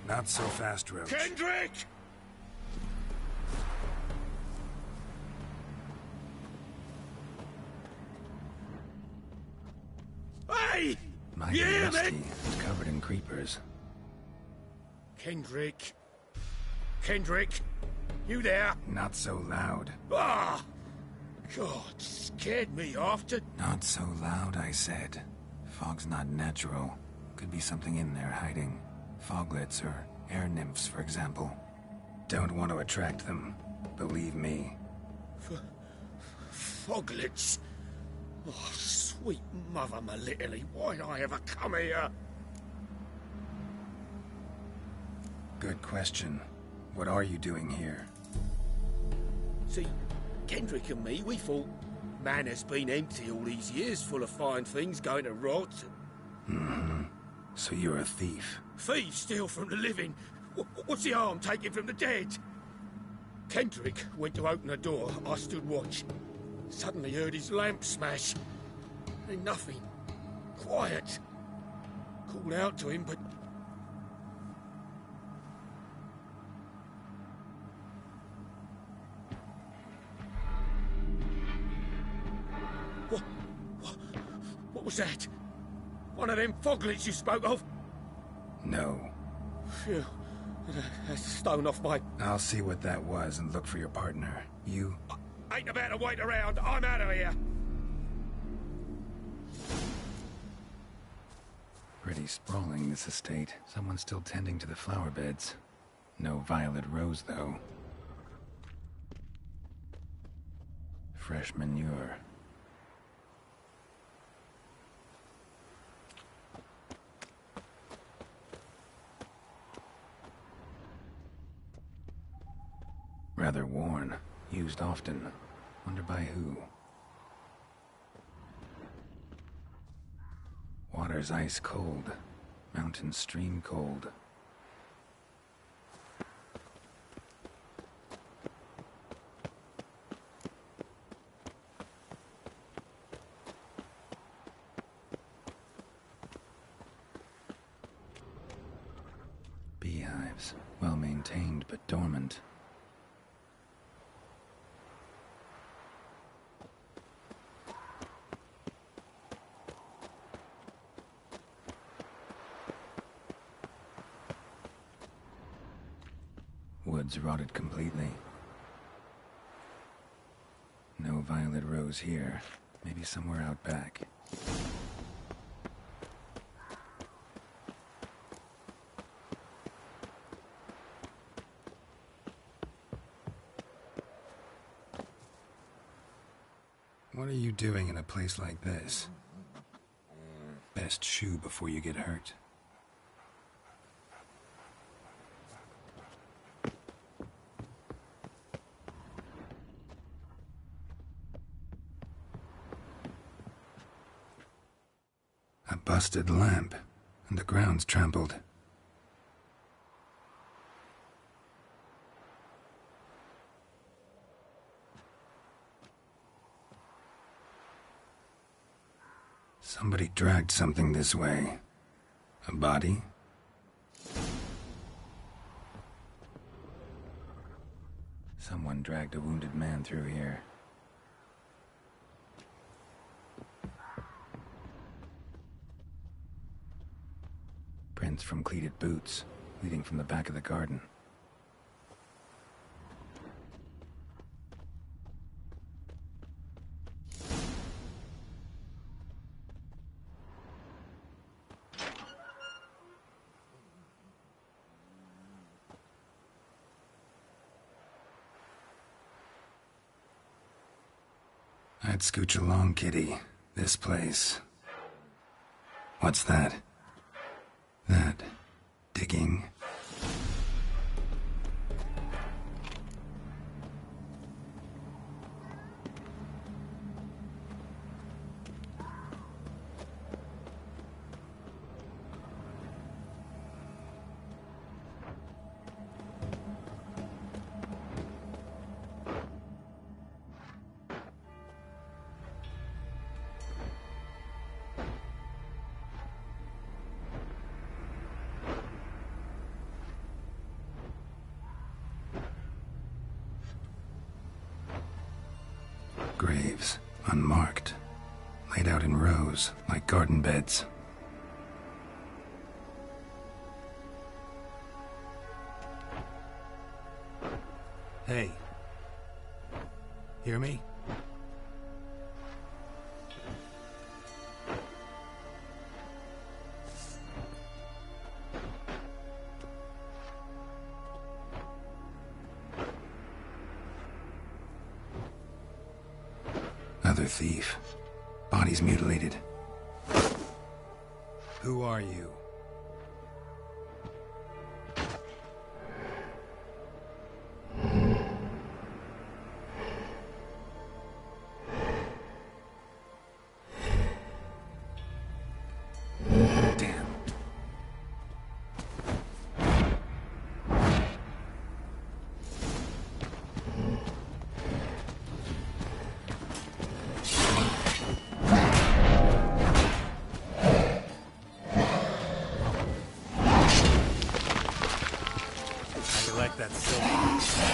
Not so fast, Roach. Kendrick! Hey! My Yeah, rusty man! and covered in creepers. Kendrick. Kendrick! You there? Not so loud. Ah! God, scared me off to... Not so loud, I said. Fog's not natural. Could be something in there hiding. Foglets or air nymphs, for example. Don't want to attract them. Believe me. Foglets? Oh, sweet mother, my little, why'd I ever come here? Good question. What are you doing here? See, Kendrick and me, we thought man has been empty all these years, full of fine things going to rot. Mm-hmm. So you're a thief. Thieves steal from the living. What's the harm taken from the dead? Kendrick went to open the door. I stood watch. Suddenly heard his lamp smash. Then nothing. Quiet. Called out to him, but... What was that? One of them foglets you spoke of? No. Phew. That's a stone off my... I'll see what that was and look for your partner. You... Ain't about to wait around. I'm out of here. Pretty sprawling, this estate. Someone's still tending to the flower beds. No violet rose, though. Fresh manure. Rather worn. Used often. Wonder by who. Water's ice cold. Mountain stream cold. Beehives. Well maintained but dormant. Woods rotted completely. No violet rose here. Maybe somewhere out back. What are you doing in a place like this? Best shoo before you get hurt. A busted lamp, and the ground's trampled. Somebody dragged something this way. A body? Someone dragged a wounded man through here. Prints from cleated boots, leading from the back of the garden. I'd scooch along, kitty. This place. What's that? That. Digging. Graves, unmarked, laid out in rows like garden beds. Hey. Hear me? Another thief. Bodies mutilated. Who are you? Damn. I like that silver.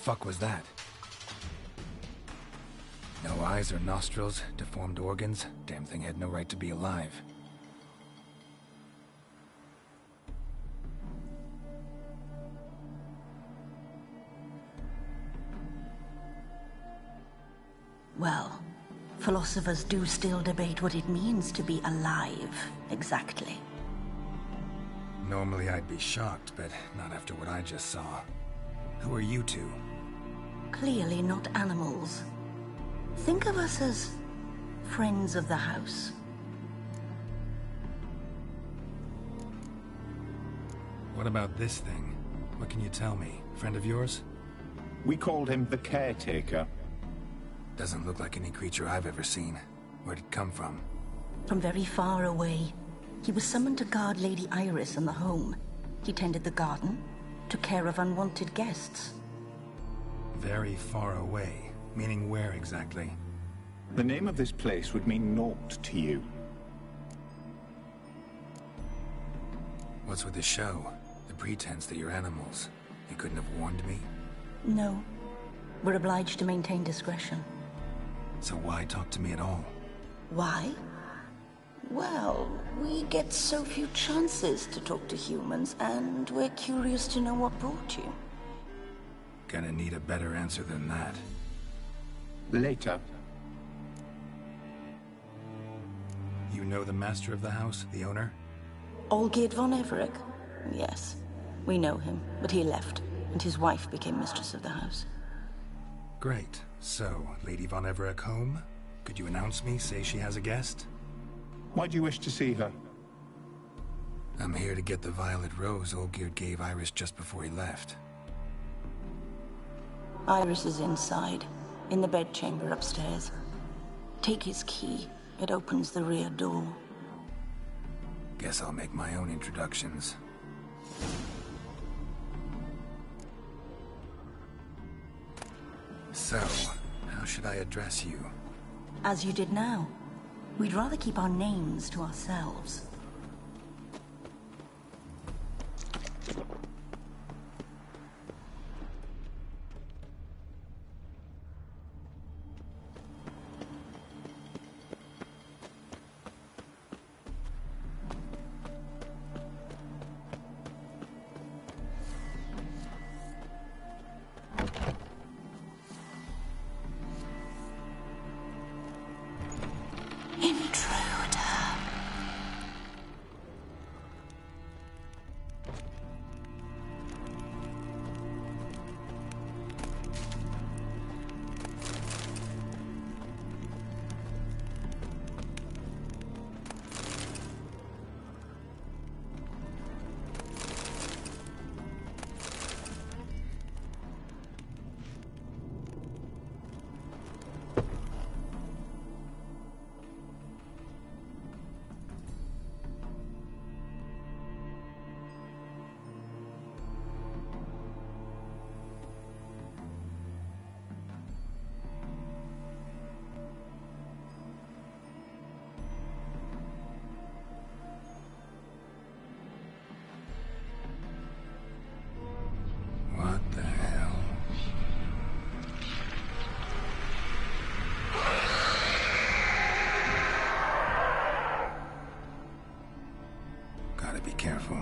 fuck was that? No eyes or nostrils, deformed organs. Damn thing had no right to be alive. Well, philosophers do still debate what it means to be alive, exactly. Normally I'd be shocked, but not after what I just saw. Who are you two? Clearly not animals. Think of us as friends of the house. What about this thing? What can you tell me? Friend of yours? We called him the Caretaker. Doesn't look like any creature I've ever seen. Where'd it come from? From very far away. He was summoned to guard Lady Iris and the home. He tended the garden, took care of unwanted guests. Very far away. Meaning where exactly? The name of this place would mean naught to you. What's with the show? The pretense that you're animals. You couldn't have warned me? No. We're obliged to maintain discretion. So why talk to me at all? Why? Well, we get so few chances to talk to humans, and we're curious to know what brought you. Gonna need a better answer than that. Later. You know the master of the house, the owner? Olgierd von Everec? Yes. We know him, but he left, and his wife became mistress of the house. Great. So, Lady von Everec home? Could you announce me, say she has a guest? Why do you wish to see her? I'm here to get the violet rose Olgierd gave Iris just before he left. Iris is inside, in the bedchamber upstairs. Take his key. It opens the rear door. Guess I'll make my own introductions. So, how should I address you? As you did now. We'd rather keep our names to ourselves. Careful.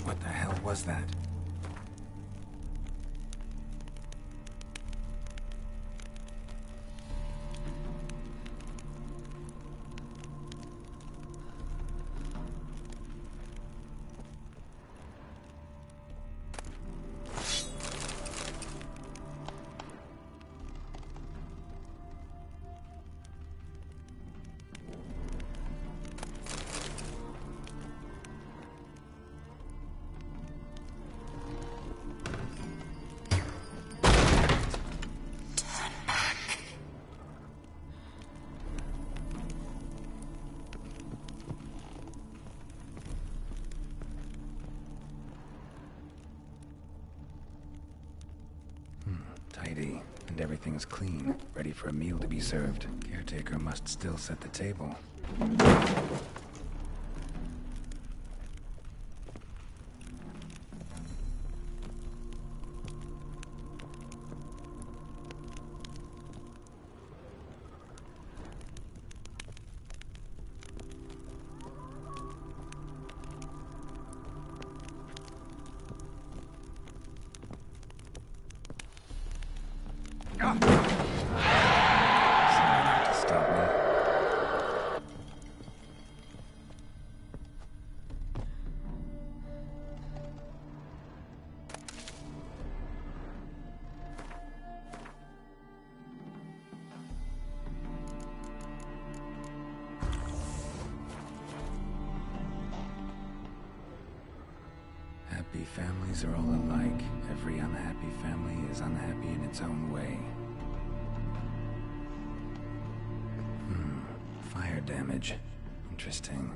What the hell was that? And everything's clean, ready for a meal to be served. Caretaker must still set the table. Happy families are all alike. Every unhappy family is unhappy in its own way. Fire damage. Interesting.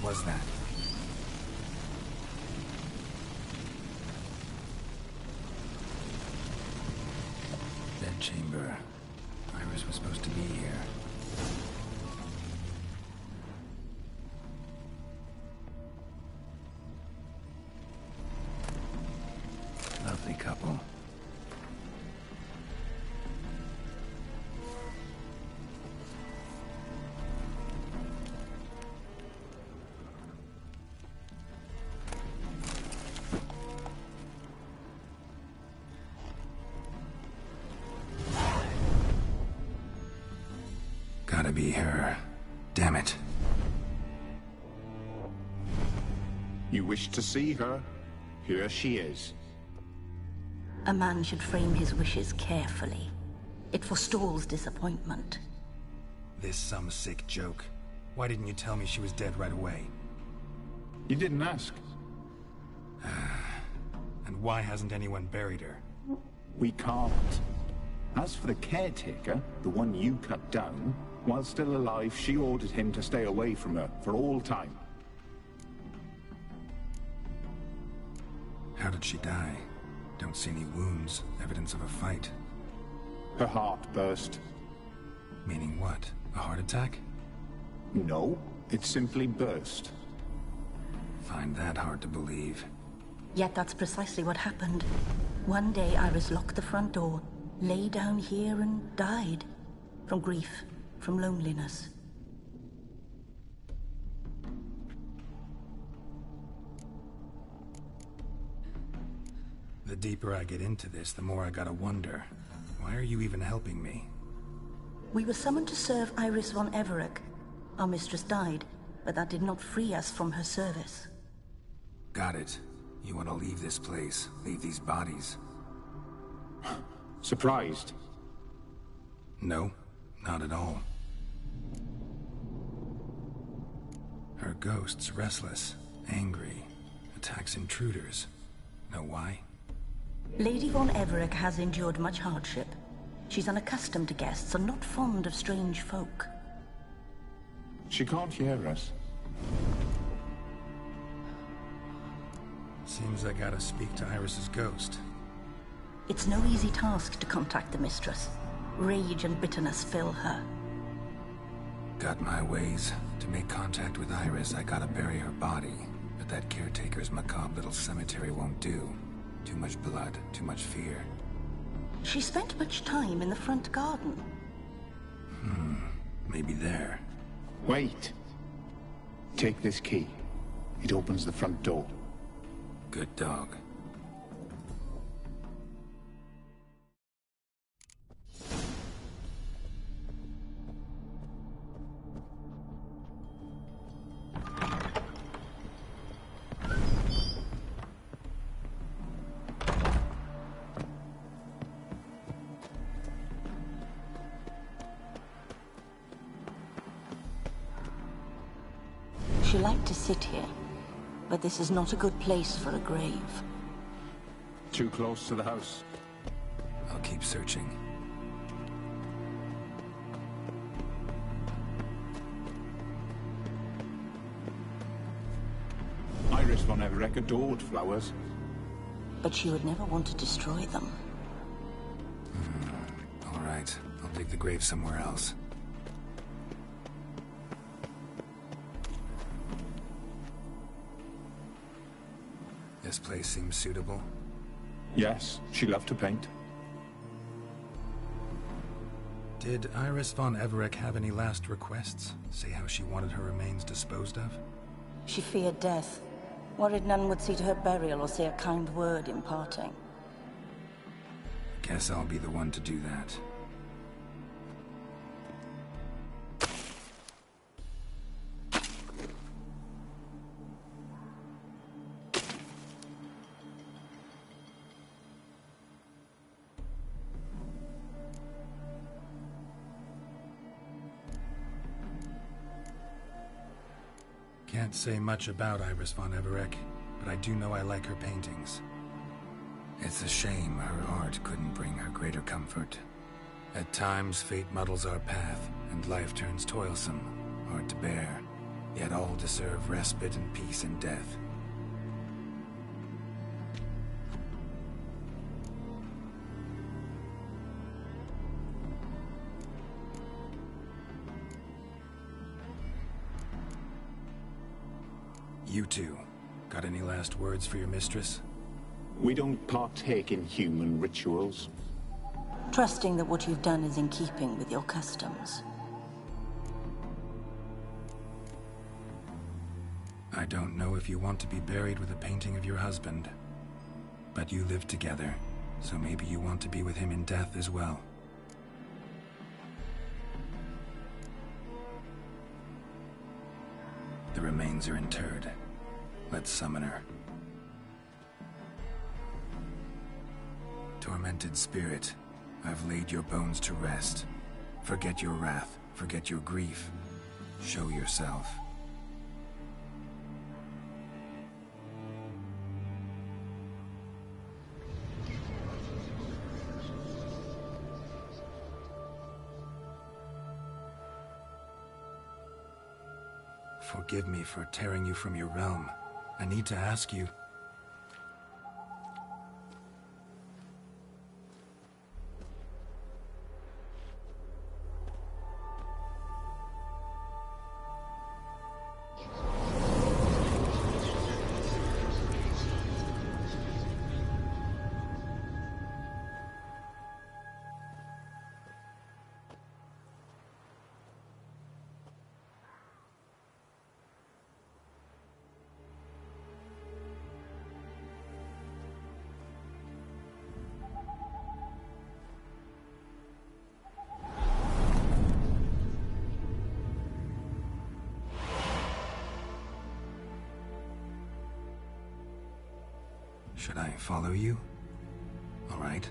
Was that? Bed chamber. Iris was supposed to be here. Lovely couple. be her. Damn it. You wish to see her? Here she is. A man should frame his wishes carefully. It forestalls disappointment. This some sick joke. Why didn't you tell me she was dead right away? You didn't ask. And why hasn't anyone buried her? We can't. As for the caretaker, the one you cut down, while still alive, she ordered him to stay away from her for all time. How did she die? Don't see any wounds, evidence of a fight. Her heart burst. Meaning what? A heart attack? No, it simply burst. Find that hard to believe. Yet that's precisely what happened. One day Iris locked the front door, lay down here and died. From grief, from loneliness. The deeper I get into this, the more I gotta wonder. Why are you even helping me? We were summoned to serve Iris von Everec. Our mistress died, but that did not free us from her service. Got it. You want to leave this place, leave these bodies? Surprised? No, not at all. Her ghost's restless, angry, attacks intruders. Know why? Lady von Everec has endured much hardship. She's unaccustomed to guests and not fond of strange folk. She can't hear us. Seems I gotta speak to Iris's ghost. It's no easy task to contact the mistress. Rage and bitterness fill her. Got my ways. To make contact with Iris, I gotta bury her body. But that caretaker's macabre little cemetery won't do. Too much blood, too much fear. She spent much time in the front garden. Maybe there. Wait. Take this key. It opens the front door. Good dog. She liked to sit here, but this is not a good place for a grave. Too close to the house. I'll keep searching. Iris von Everec adored flowers. But she would never want to destroy them. All right, I'll dig the grave somewhere else. This place seems suitable. Yes, she loved to paint. Did Iris von Everec have any last requests? Say how she wanted her remains disposed of? She feared death, worried none would see to her burial or say a kind word in parting. Guess I'll be the one to do that. Can't say much about Iris von Everec, but I do know I like her paintings. It's a shame her art couldn't bring her greater comfort. At times, fate muddles our path, and life turns toilsome, hard to bear. Yet all deserve respite and peace in death. You two, got any last words for your mistress? We don't partake in human rituals. Trusting that what you've done is in keeping with your customs. I don't know if you want to be buried with a painting of your husband, but you live together, so maybe you want to be with him in death as well. The remains are interred. Let's summon her. Tormented spirit, I've laid your bones to rest. Forget your wrath, forget your grief. Show yourself. Forgive me for tearing you from your realm. I need to ask you. Should I follow you? All right.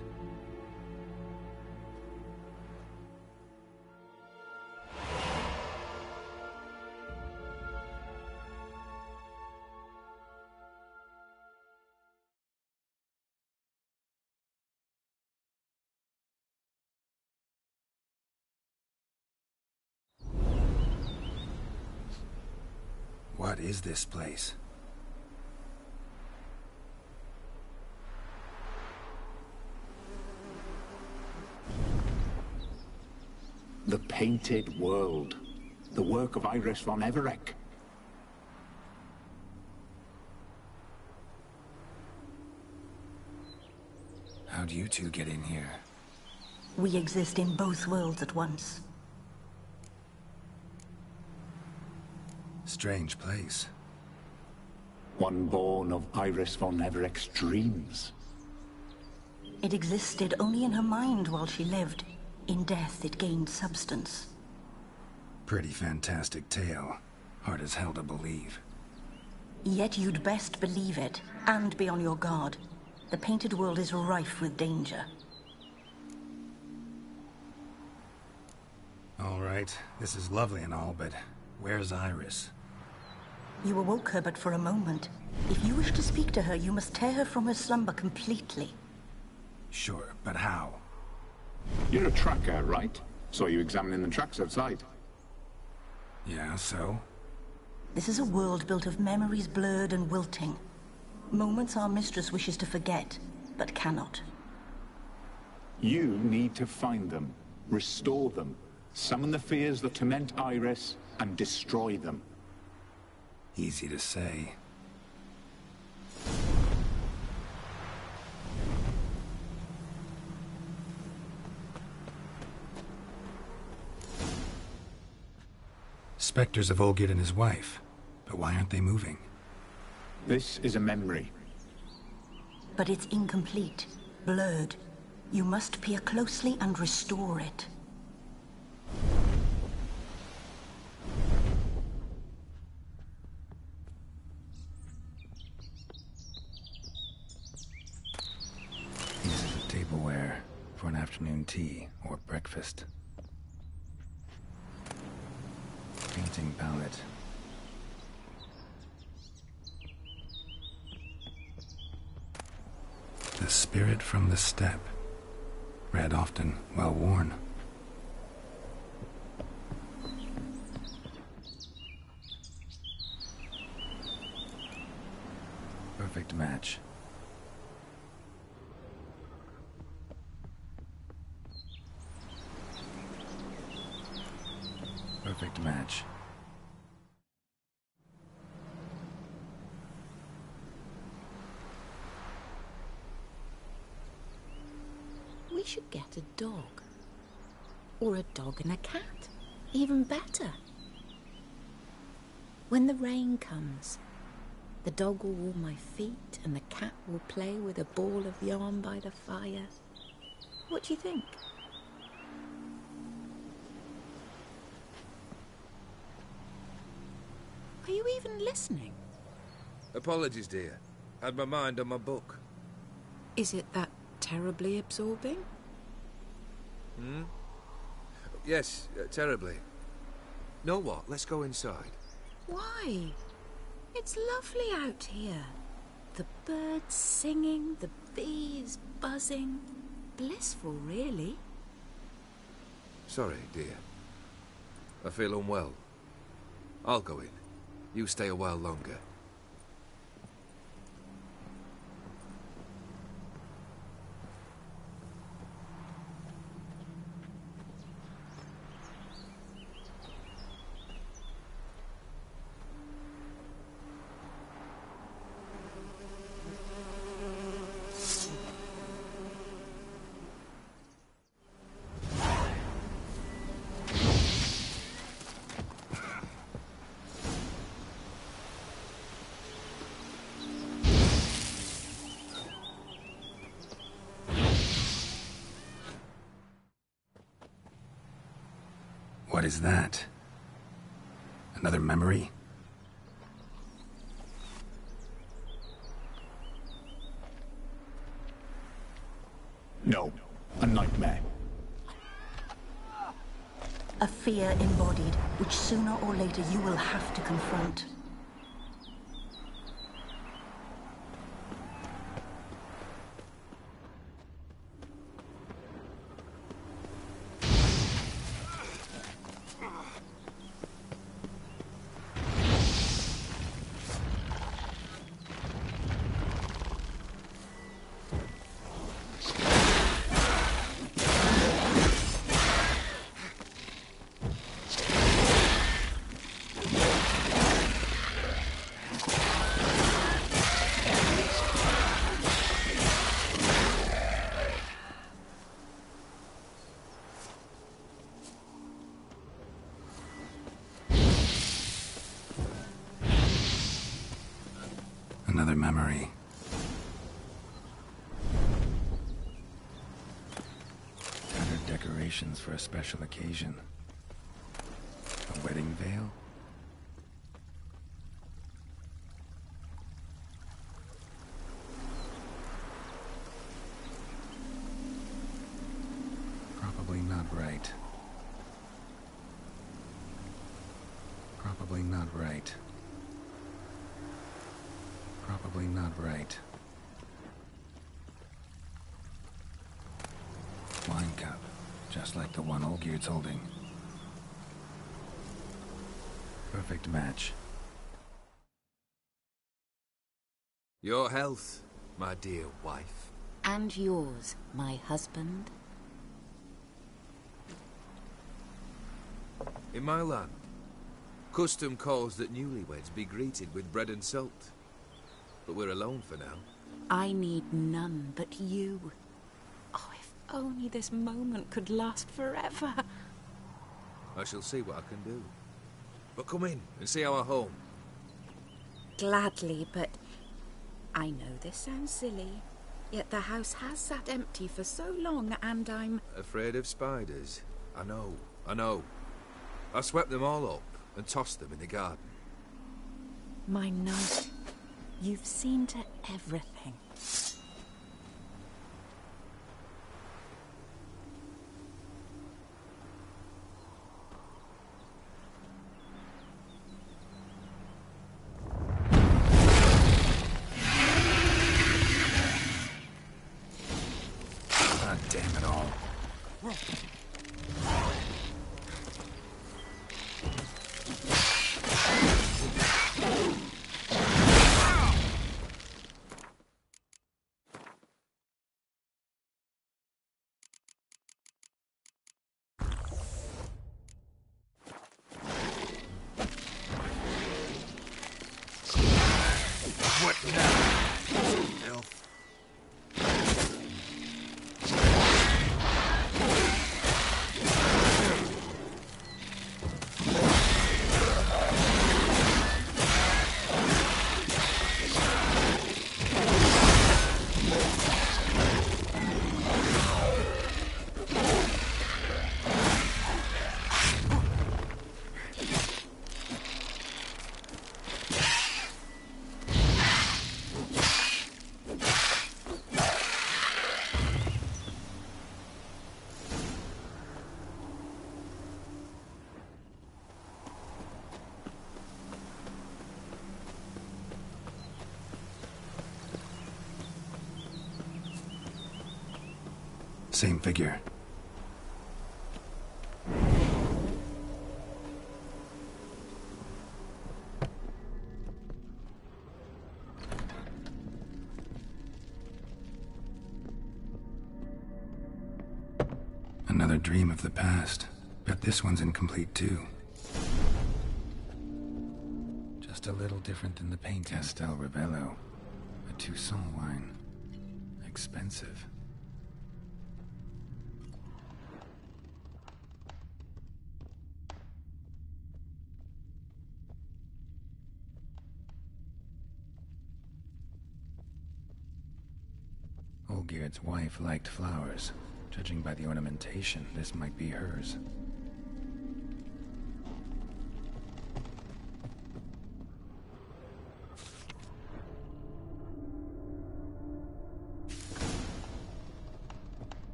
What is this place? The Painted World. The work of Iris von Everec. How'd you two get in here? We exist in both worlds at once. Strange place. One born of Iris von Everec's dreams. It existed only in her mind while she lived. In death, it gained substance. Pretty fantastic tale. Hard as hell to believe. Yet you'd best believe it, and be on your guard. The Painted World is rife with danger. All right, this is lovely and all, but where's Iris? You awoke her but for a moment. If you wish to speak to her, you must tear her from her slumber completely. Sure, but how? You're a tracker, right? Saw you examining the tracks outside. Yeah, so? This is a world built of memories blurred and wilting. Moments our mistress wishes to forget, but cannot. You need to find them, restore them, summon the fears that torment Iris, and destroy them. Easy to say. Spectres of Olgid and his wife. But why aren't they moving? This is a memory. But it's incomplete, blurred. You must peer closely and restore it. Pieces of tableware for an afternoon tea or breakfast. Painting palette. The spirit from the steppe. Read often, well worn. Perfect match. Perfect match. We should get a dog. Or a dog and a cat. Even better. When the rain comes, the dog will warm my feet and the cat will play with a ball of yarn by the fire. What do you think? Are you even listening? Apologies, dear. Had my mind on my book. Is it that terribly absorbing? Yes, terribly. Know what? Let's go inside. Why? It's lovely out here. The birds singing, the bees buzzing. Blissful, really. Sorry, dear. I feel unwell. I'll go in. You stay a while longer. What is that? Another memory? No, a nightmare. A fear embodied, which sooner or later you will have to confront. Another memory. Tattered decorations for a special occasion. A wedding veil? Probably not right. Probably not right. Probably not right. Wine cup, just like the one Olgierd's holding. Perfect match. Your health, my dear wife. And yours, my husband. In my land, custom calls that newlyweds be greeted with bread and salt. But we're alone for now. I need none but you. Oh, if only this moment could last forever. I shall see what I can do. But come in and see our home. Gladly, but I know this sounds silly, yet the house has sat empty for so long, and I'm... Afraid of spiders? I know. I swept them all up and tossed them in the garden. My knight, you've seen to everything. God damn it all. What now? Elf. Same figure. Another dream of the past. Bet this one's incomplete too. Just a little different than the painting. Castel Ravello. A Toussaint wine. Expensive. Olgierd's wife liked flowers. Judging by the ornamentation, this might be hers.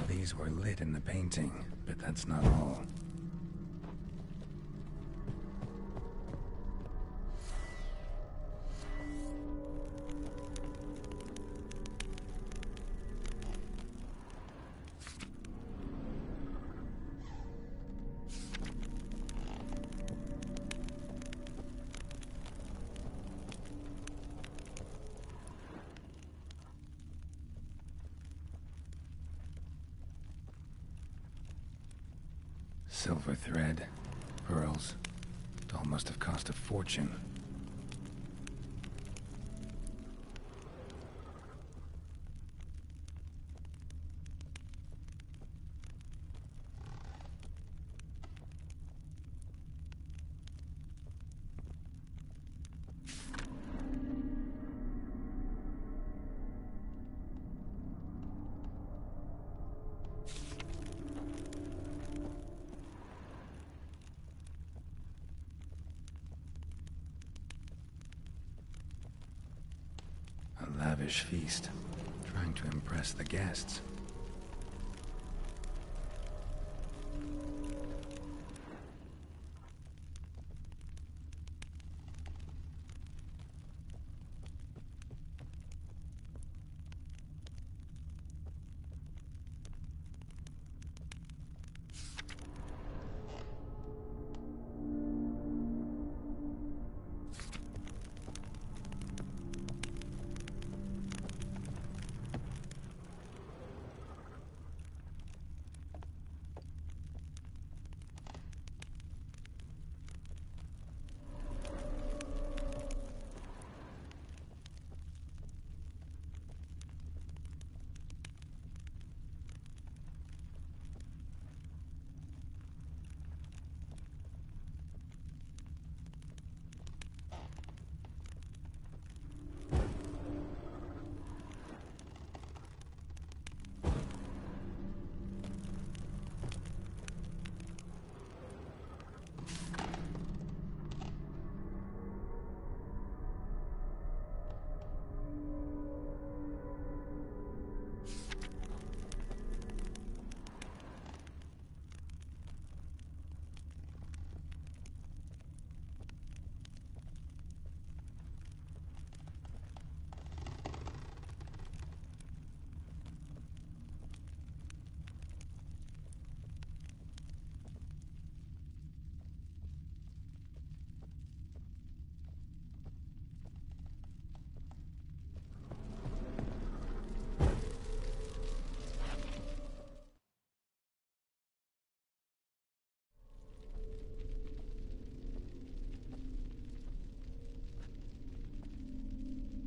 These were lit in the painting, but that's not all. Silver thread, pearls. Doll must have cost a fortune. Lavish feast, trying to impress the guests.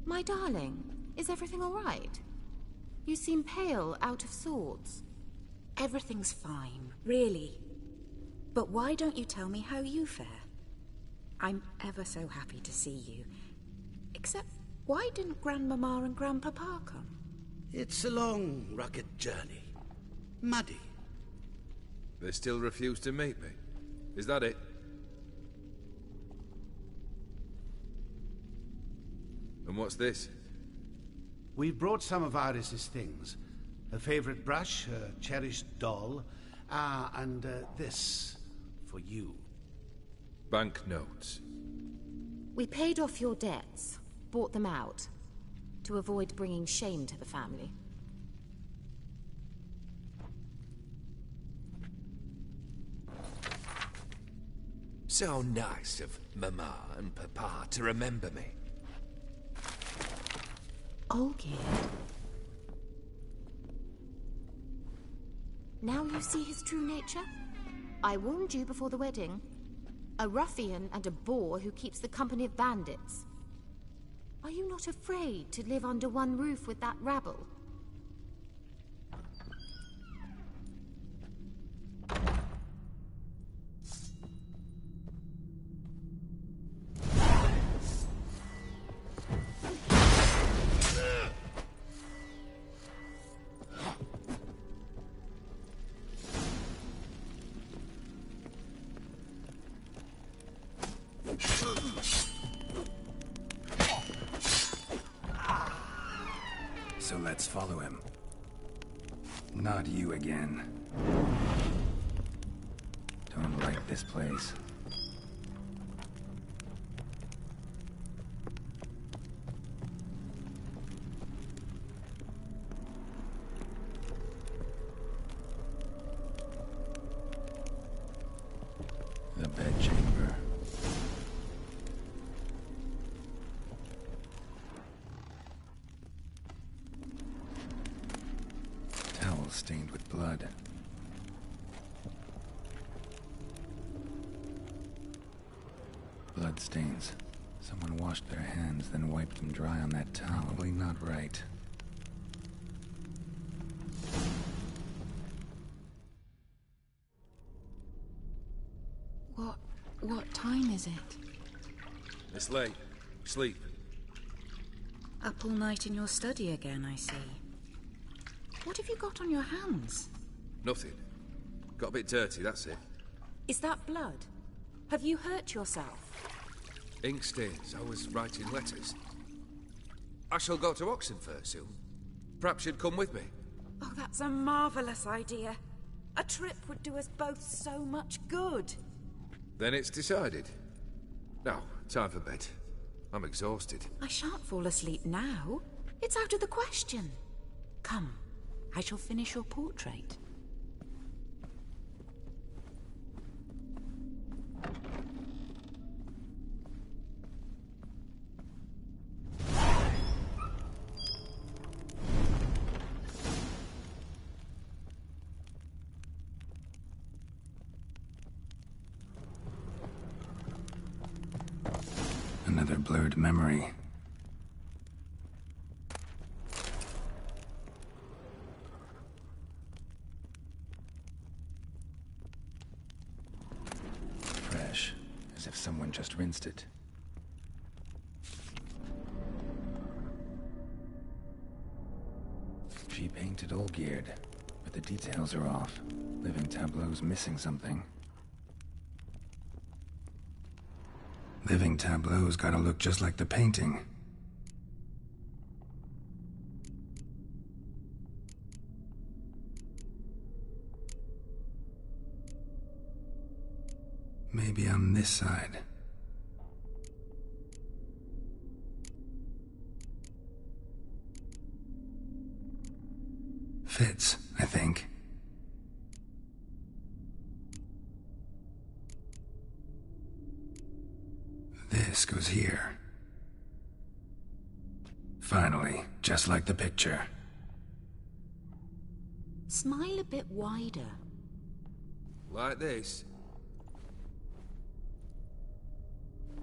My darling, is everything all right? You seem pale, out of sorts. Everything's fine, really. But why don't you tell me how you fare? I'm ever so happy to see you. Except, why didn't Grandmama and Grandpapa come? It's a long, rugged journey. Muddy. They still refuse to meet me. Is that it? And what's this? We've brought some of Iris's things. Her favorite brush, her cherished doll, and this for you. Banknotes. We paid off your debts, bought them out. to avoid bringing shame to the family. So nice of Mama and Papa to remember me. Olgierd. Now you see his true nature? I warned you before the wedding. A ruffian and a boor who keeps the company of bandits. Are you not afraid to live under one roof with that rabble? So let's follow him. Not you again. Don't like this place. The bedchamber. Towel stained with blood. Blood stains. Someone washed their hands, then wiped them dry on that towel. Probably not right. What time is it? It's late. Sleep. Up all night in your study again, I see. What have you got on your hands? Nothing. Got a bit dirty, that's it. Is that blood? Have you hurt yourself? Ink stains. I was writing letters. I shall go to Oxenfurt soon. Perhaps you'd come with me. Oh, that's a marvellous idea. A trip would do us both so much good. Then it's decided. Now, time for bed. I'm exhausted. I shan't fall asleep now. It's out of the question. Come, I shall finish your portrait. Another blurred memory. Fresh, as if someone just rinsed it. She painted Olgierd, but the details are off. Living Tableau's missing something. Living Tableau's gotta look just like the painting. Maybe on this side. Fits, I think. This goes here. Finally, just like the picture. Smile a bit wider. Like this?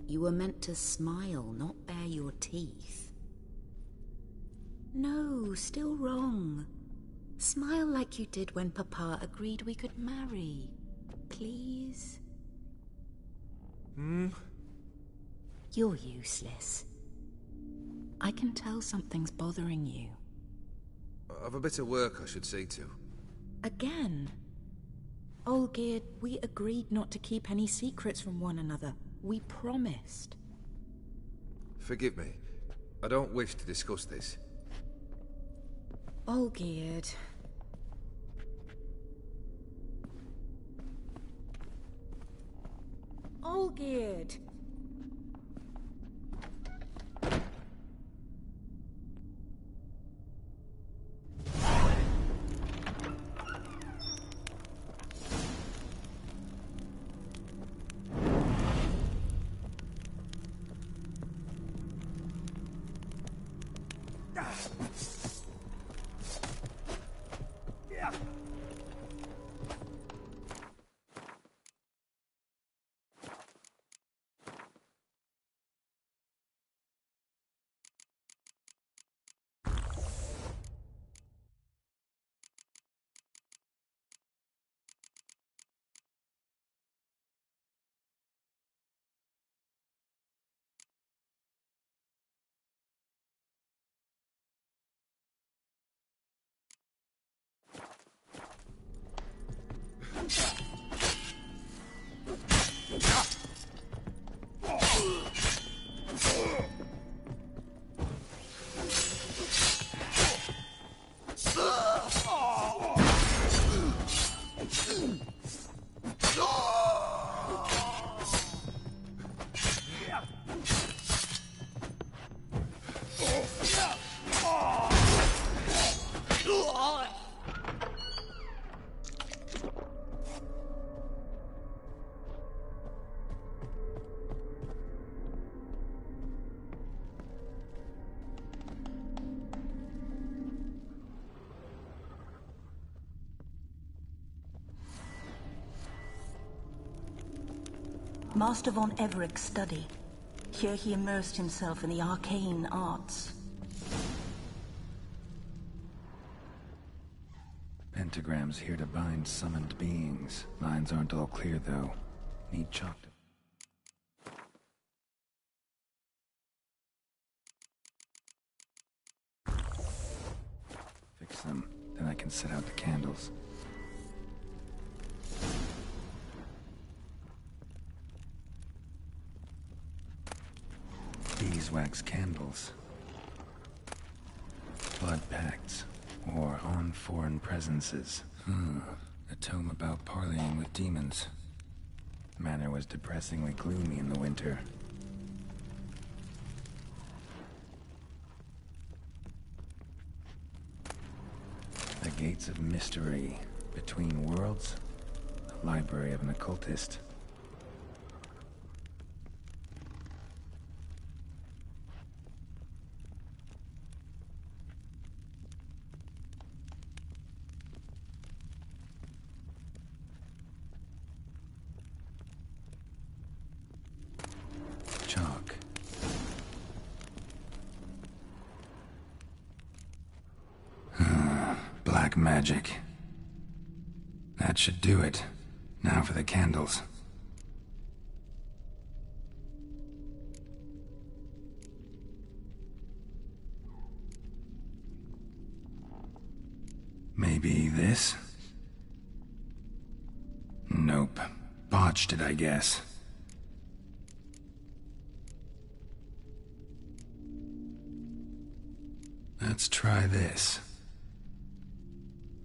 You were meant to smile, not bare your teeth. No, still wrong. Smile like you did when Papa agreed we could marry. Please? You're useless. I can tell something's bothering you. I've a bit of work I should see to. Again? Olgierd, we agreed not to keep any secrets from one another. We promised. Forgive me. I don't wish to discuss this. Olgierd. Olgierd! Master von Everett's study. Here he immersed himself in the arcane arts. Pentagrams here to bind summoned beings. Lines aren't all clear, though. Need chalk to... Fix them, then I can set out the candles. Beeswax candles. Blood pacts. Or on foreign presences. A tome about parleying with demons. Manor was depressingly gloomy in the winter. The Gates of Mystery. Between Worlds. The Library of an Occultist. Chalk. Black magic. That should do it. Now for the candles. Maybe this? Nope. Botched it, I guess. Let's try this.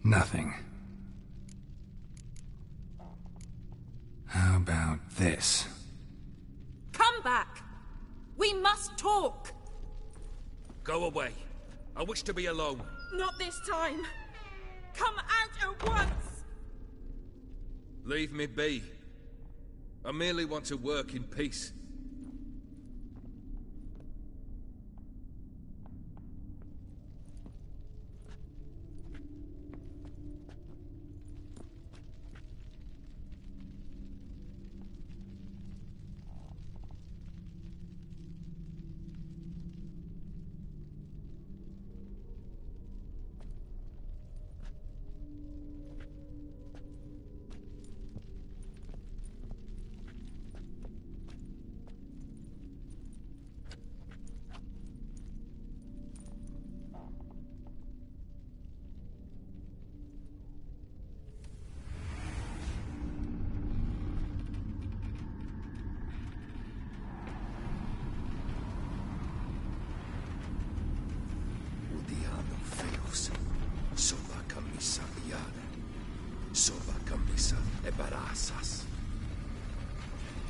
Nothing. How about this? Come back! We must talk! Go away. I wish to be alone. Not this time! Come out at once! Leave me be. I merely want to work in peace.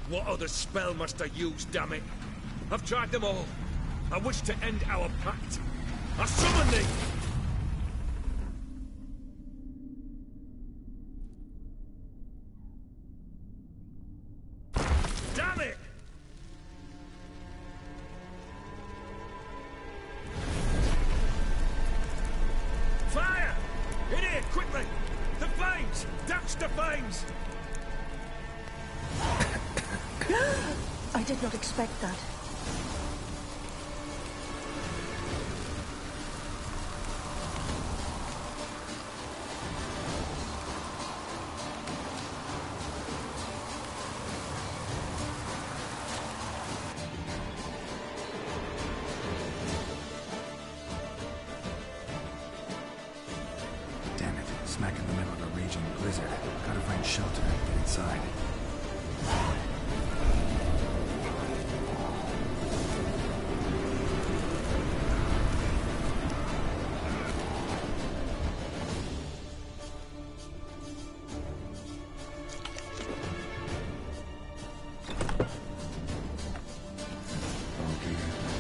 What other spell must I use, damn it? I've tried them all. I wish to end our pact. I summon thee! Damn it! did not expect that. Damn it, smack in the middle of a raging blizzard. Gotta find shelter and get inside.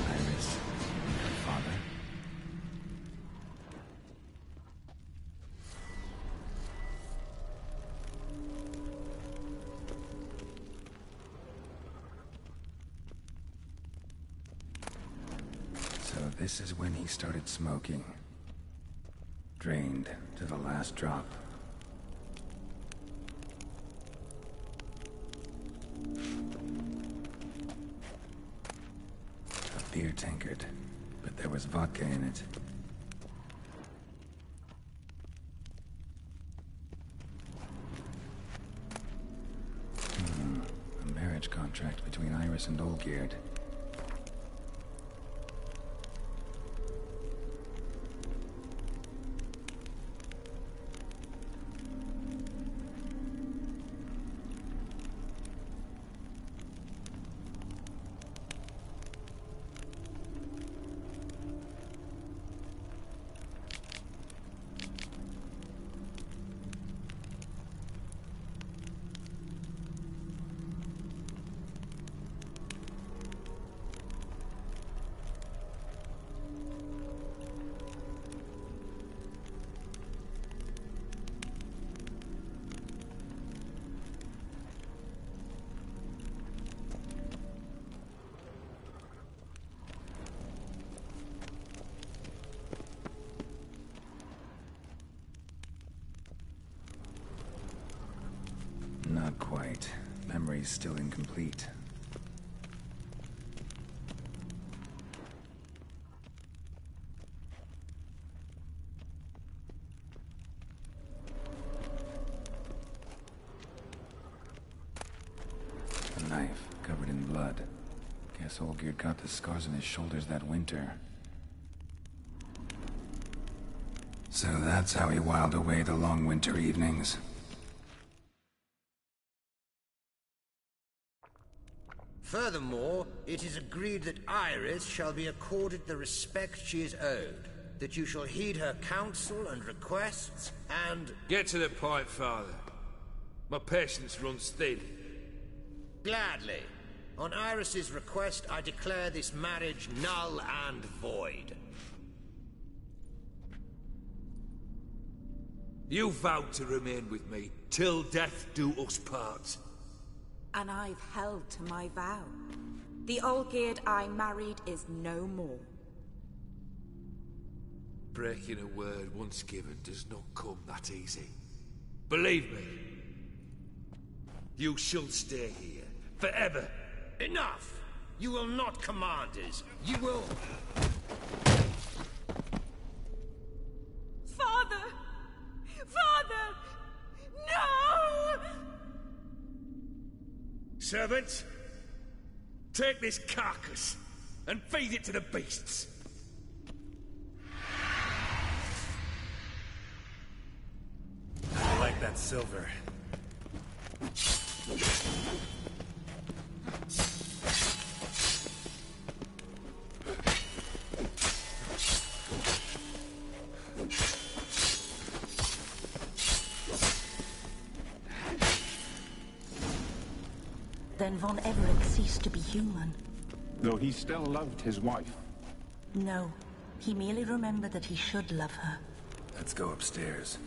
Iris, your father. So this is when he started smoking. Drained to the last drop. A beer tankard, but there was vodka in it. A marriage contract between Iris and Olgierd. Not quite. Memory's still incomplete. A knife covered in blood. Guess Olgierd got the scars on his shoulders that winter. So that's how he whiled away the long winter evenings. Furthermore, it is agreed that Iris shall be accorded the respect she is owed, that you shall heed her counsel and requests, and... Get to the point, Father. My patience runs thin. Gladly. On Iris's request, I declare this marriage null and void. You vowed to remain with me, till death do us part. And I've held to my vow. The Olgierd I married is no more. Breaking a word once given does not come that easy. Believe me. You shall stay here, forever. Enough! You will not command us. You will... Father! Father! No! Servants, take this carcass and feed it to the beasts. I like that silver. Then Von Everett ceased to be human. Though he still loved his wife. No, he merely remembered that he should love her. Let's go upstairs.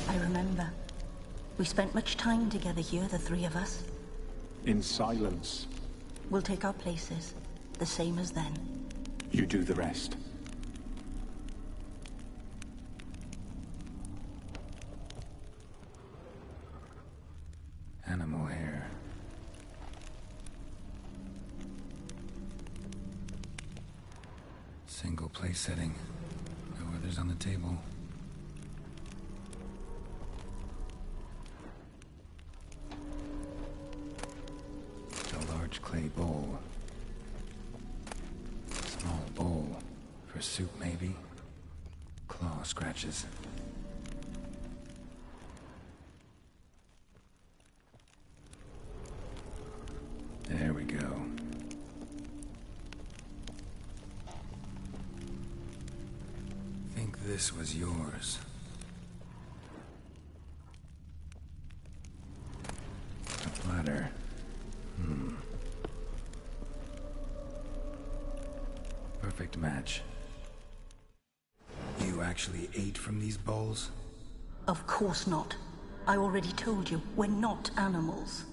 I remember. We spent much time together here, the three of us. In silence. We'll take our places, the same as then. You do the rest. Animal hair. Single place setting. No others on the table. A large clay bowl. Small bowl. For soup, maybe? Claw scratches. There we go. Think this was yours. A platter. Perfect match. You actually ate from these bowls? Of course not. I already told you, we're not animals.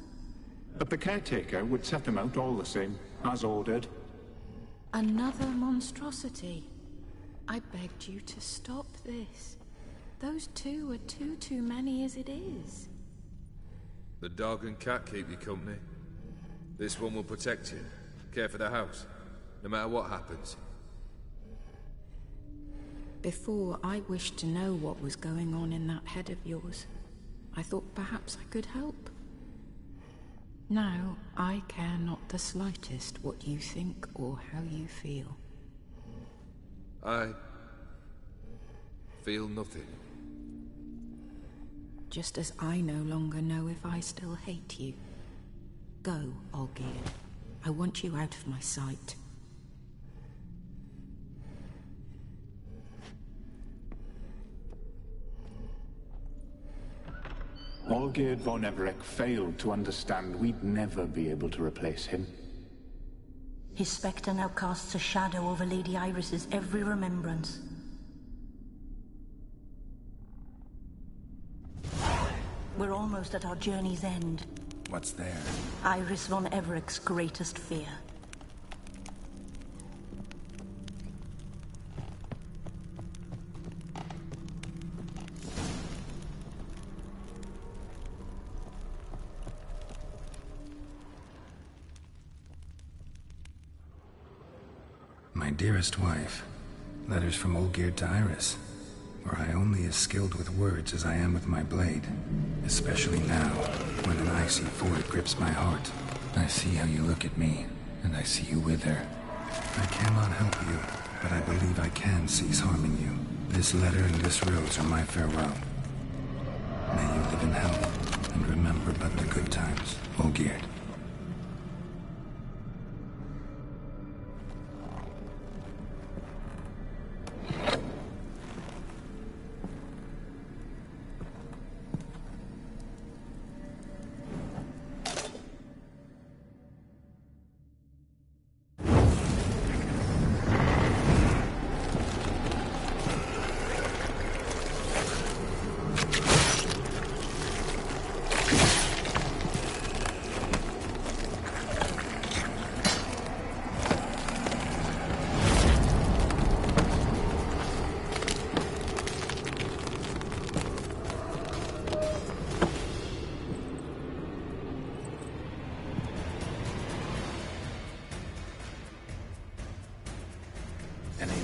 But the caretaker would set them out all the same, as ordered. Another monstrosity. I begged you to stop this. Those two are too many as it is. The dog and cat keep you company. This one will protect you, care for the house, no matter what happens. Before, I wished to know what was going on in that head of yours. I thought perhaps I could help. Now, I care not the slightest what you think or how you feel. I feel nothing. Just as I no longer know if I still hate you. Go, Olgierd. I want you out of my sight. Olgierd von Everec failed to understand we'd never be able to replace him. His spectre now casts a shadow over Lady Iris's every remembrance. We're almost at our journey's end. What's there? Iris von Everec's greatest fear. My dearest wife. Letters from Olgierd to Iris. Were I only as skilled with words as I am with my blade. Especially now, when an icy void grips my heart. I see how you look at me, and I see you wither. I cannot help you, but I believe I can cease harming you. This letter and this rose are my farewell. May you live in health, and remember but the good times, Olgierd.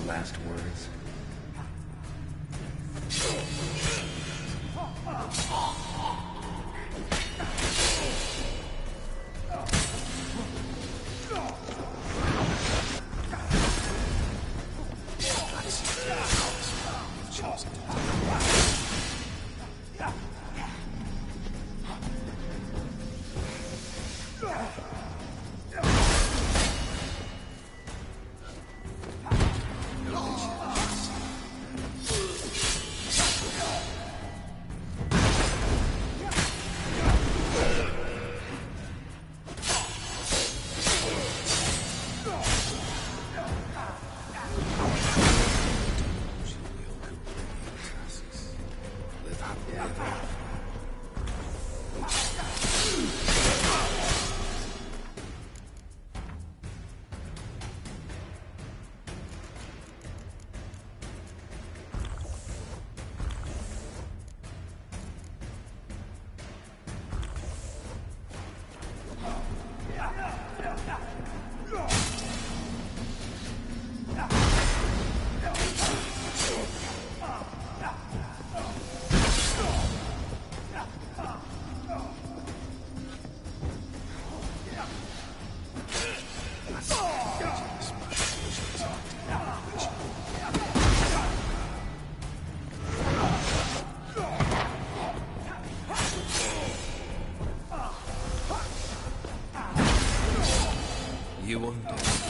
Last words. You undead.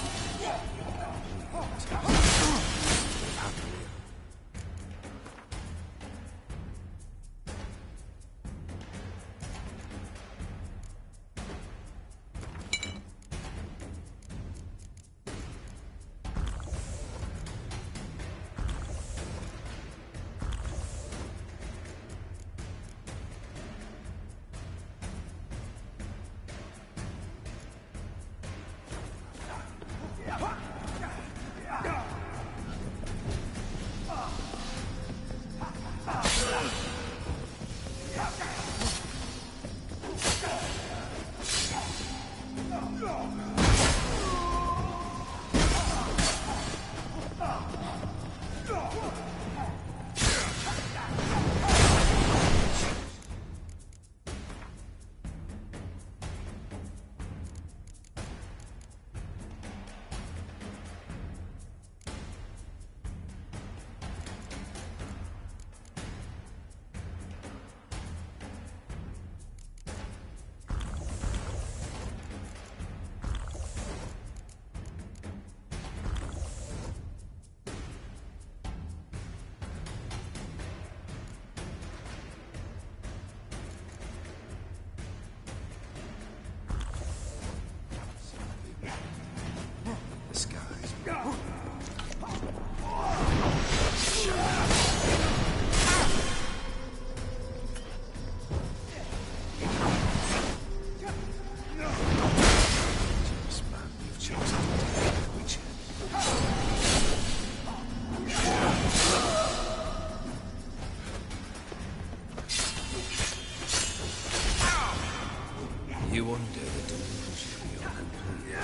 You undead the delusion of your complete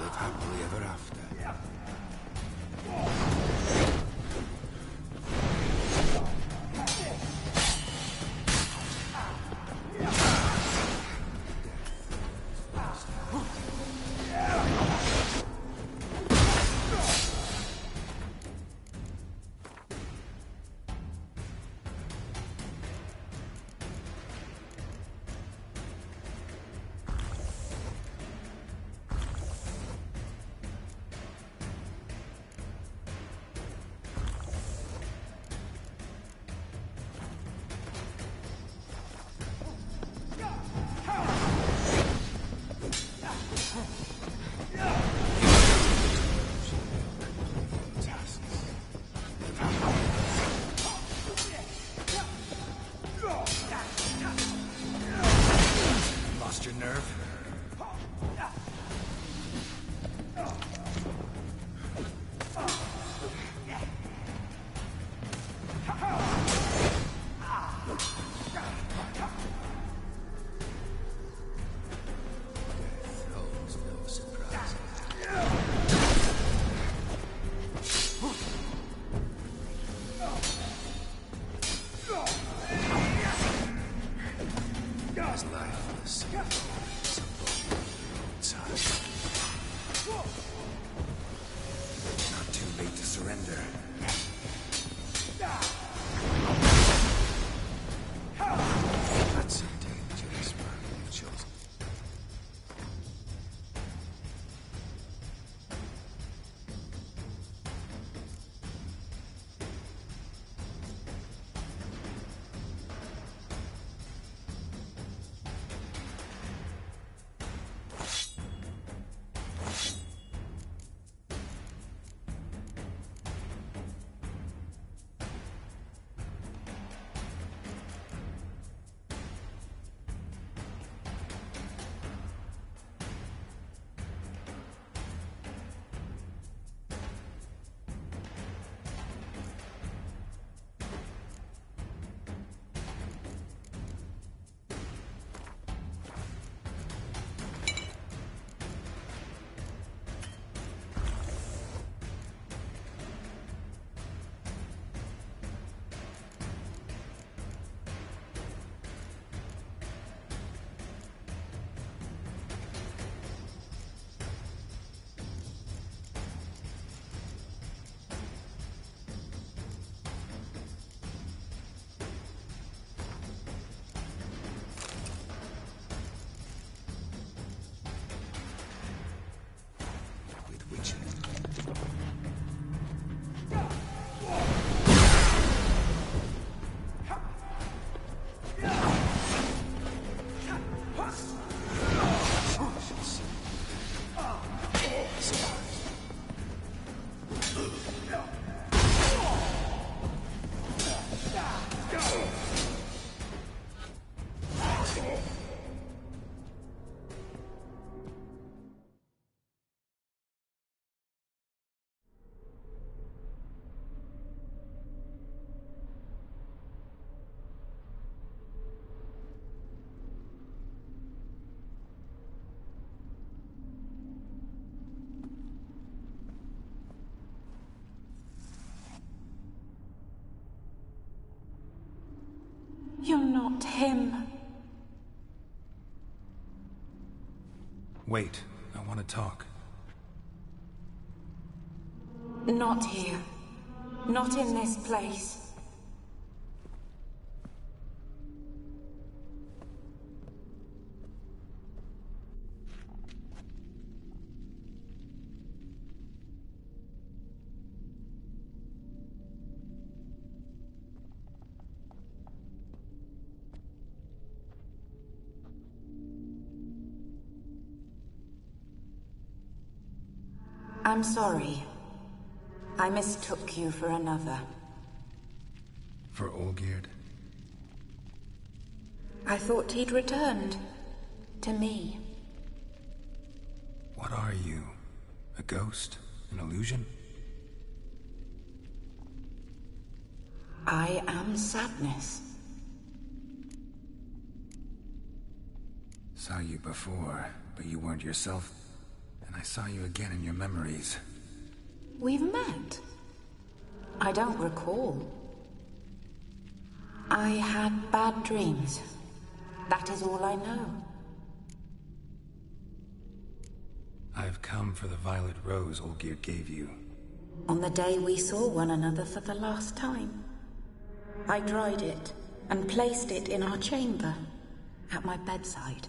live happily ever after. Lost your nerve? Death holds no not him. Wait, I want to talk. Not here. Not in this place. I'm sorry. I mistook you for another. For Olgierd? I thought he'd returned. To me. What are you? A ghost? An illusion? I am sadness. Saw you before, but you weren't yourself. And I saw you again in your memories. We've met? I don't recall. I had bad dreams. That is all I know. I've come for the violet rose Olgierd gave you. On the day we saw one another for the last time, I dried it and placed it in our chamber, at my bedside.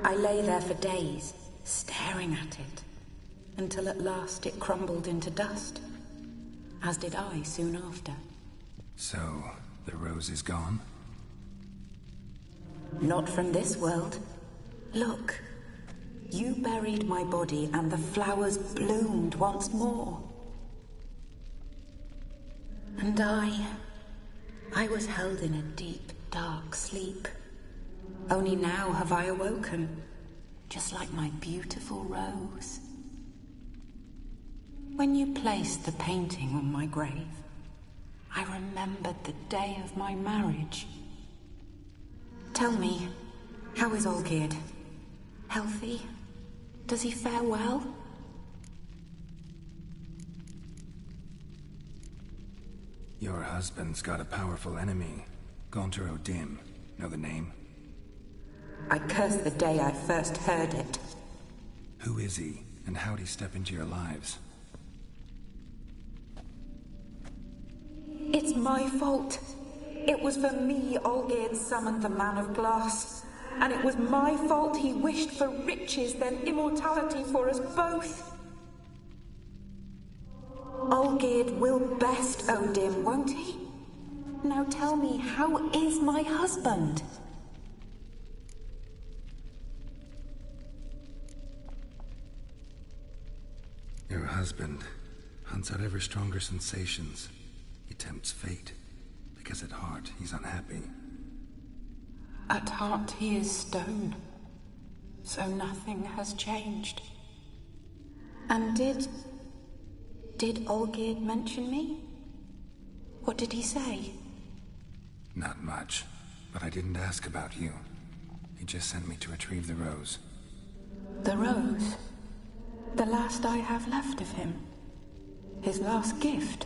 I lay there for days, staring at it, until at last it crumbled into dust, as did I soon after. So, the rose is gone? Not from this world. Look, you buried my body and the flowers bloomed once more. And I was held in a deep, dark sleep. Only now have I awoken, just like my beautiful rose. When you placed the painting on my grave, I remembered the day of my marriage. Tell me, how is Olgierd? Healthy? Does he fare well? Your husband's got a powerful enemy. Gaunter O'Dim. Know the name? I curse the day I first heard it. Who is he, and how'd he step into your lives? It's my fault. It was for me Olgierd summoned the Man of Glass. And it was my fault he wished for riches than immortality for us both. Olgierd will best O'Dim, won't he? Now tell me, how is my husband? Your husband hunts out ever stronger sensations. He tempts fate, because at heart he's unhappy. At heart he is stone, so nothing has changed. And did Olgierd mention me? What did he say? Not much, but I didn't ask about you. He just sent me to retrieve the rose. The rose? The last I have left of him? His last gift?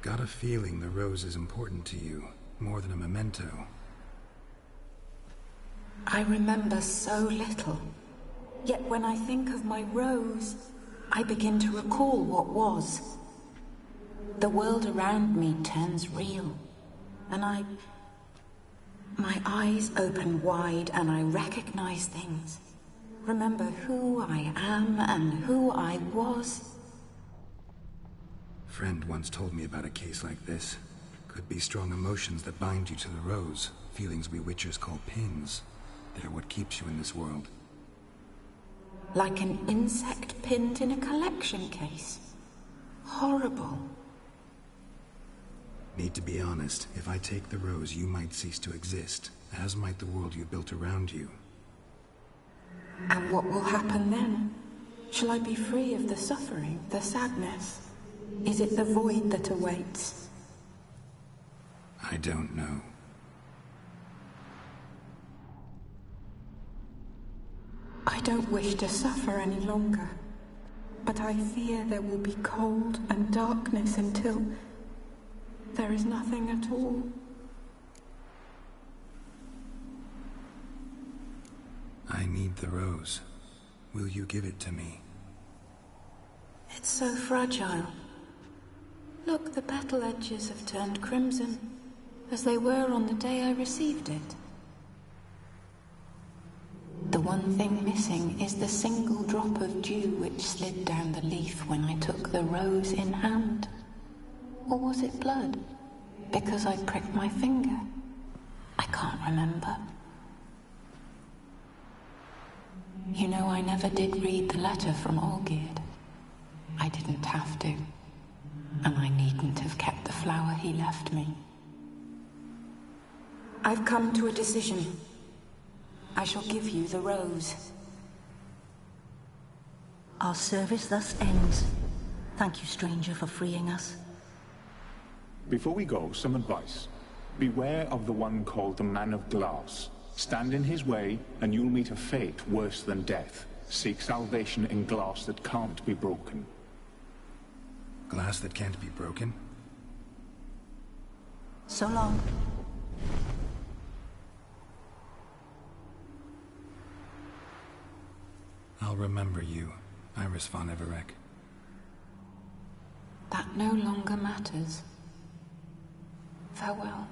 Got a feeling the rose is important to you, more than a memento. I remember so little. Yet when I think of my rose, I begin to recall what was. The world around me turns real, and my eyes open wide and I recognize things. Remember who I am and who I was. Friend once told me about a case like this. Could be strong emotions that bind you to the rose. Feelings we witchers call pins. They're what keeps you in this world. Like an insect pinned in a collection case. Horrible. Need to be honest. If I take the rose, you might cease to exist, as might the world you built around you. And what will happen then? Shall I be free of the suffering, the sadness? Is it the void that awaits? I don't know. I don't wish to suffer any longer, but I fear there will be cold and darkness until there is nothing at all. I need the rose. Will you give it to me? It's so fragile. Look, the petal edges have turned crimson, as they were on the day I received it. The one thing missing is the single drop of dew which slid down the leaf when I took the rose in hand. Or was it blood? Because I pricked my finger? I can't remember. You know, I never did read the letter from Olgierd. I didn't have to. And I needn't have kept the flower he left me. I've come to a decision. I shall give you the rose. Our service thus ends. Thank you, stranger, for freeing us. Before we go, some advice. Beware of the one called the Man of Glass. Stand in his way, and you'll meet a fate worse than death. Seek salvation in glass that can't be broken. Glass that can't be broken? So long. I'll remember you, Iris von Everec. That no longer matters. Farewell.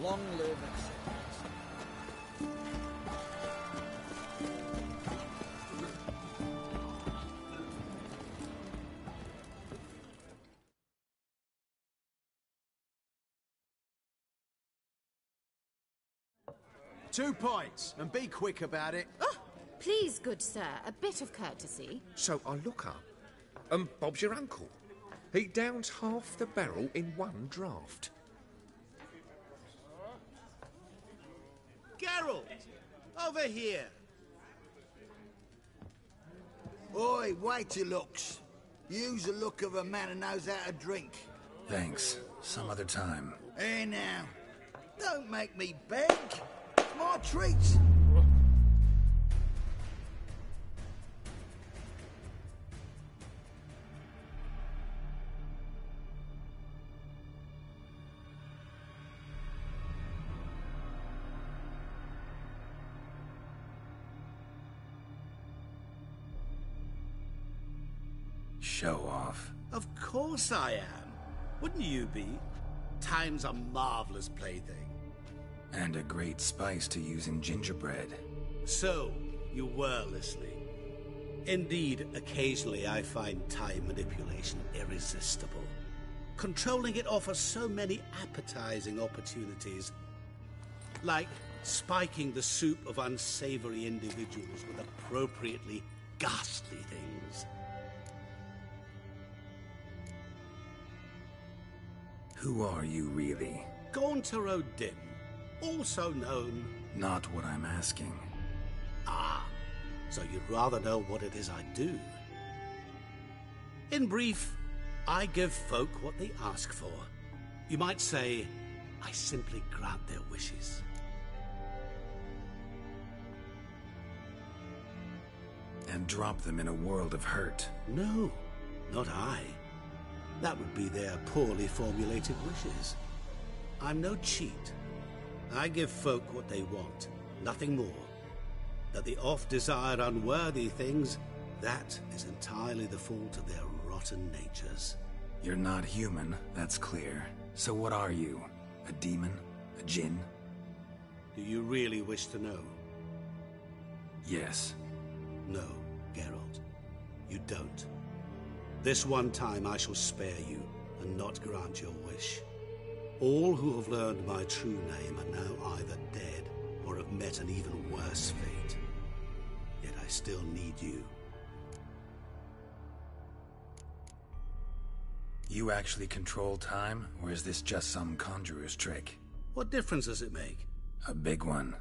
Long live acceptance. 2 points, and be quick about it. Oh, please, good sir, a bit of courtesy. So I look up, and Bob's your uncle. He downs half the barrel in one draught. Geralt! Over here! Oi, wait your looks. Use the look of a man who knows how to drink. Thanks. Some other time. Here now. Don't make me beg. My treat. Show off. Of course I am. Wouldn't you be? Time's a marvelous plaything. And a great spice to use in gingerbread. So, you were listening. Indeed, occasionally I find time manipulation irresistible. Controlling it offers so many appetizing opportunities. Like spiking the soup of unsavory individuals with appropriately ghastly things. Who are you, really? Gaunter O'Dim, also known... Not what I'm asking. Ah, so you'd rather know what it is I do. In brief, I give folk what they ask for. You might say, I simply grant their wishes. And drop them in a world of hurt. No, not I. That would be their poorly formulated wishes. I'm no cheat. I give folk what they want, nothing more. That they oft desire unworthy things, that is entirely the fault of their rotten natures. You're not human, that's clear. So what are you? A demon? A djinn? Do you really wish to know? Yes. No, Geralt. You don't. This one time I shall spare you, and not grant your wish. All who have learned my true name are now either dead, or have met an even worse fate. Yet I still need you. You actually control time, or is this just some conjurer's trick? What difference does it make? A big one.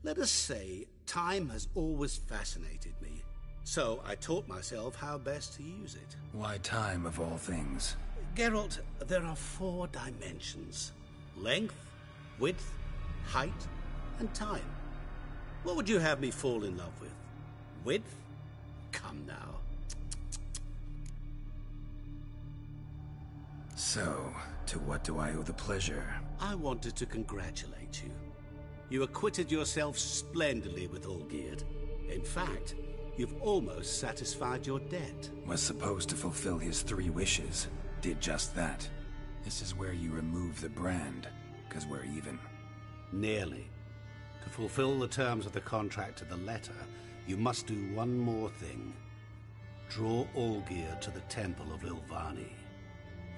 Let us say, time has always fascinated me. So I taught myself how best to use it. Why time, of all things? Geralt, there are 4 dimensions. Length, width, height, and time. What would you have me fall in love with? Width? Come now. So, to what do I owe the pleasure? I wanted to congratulate you. You acquitted yourself splendidly with Olgierd. In fact, you've almost satisfied your debt. Was supposed to fulfill his 3 wishes. Did just that. This is where you remove the brand, because we're even. Nearly. To fulfill the terms of the contract to the letter, you must do one more thing. Draw Olgierd to the Temple of Lilvani.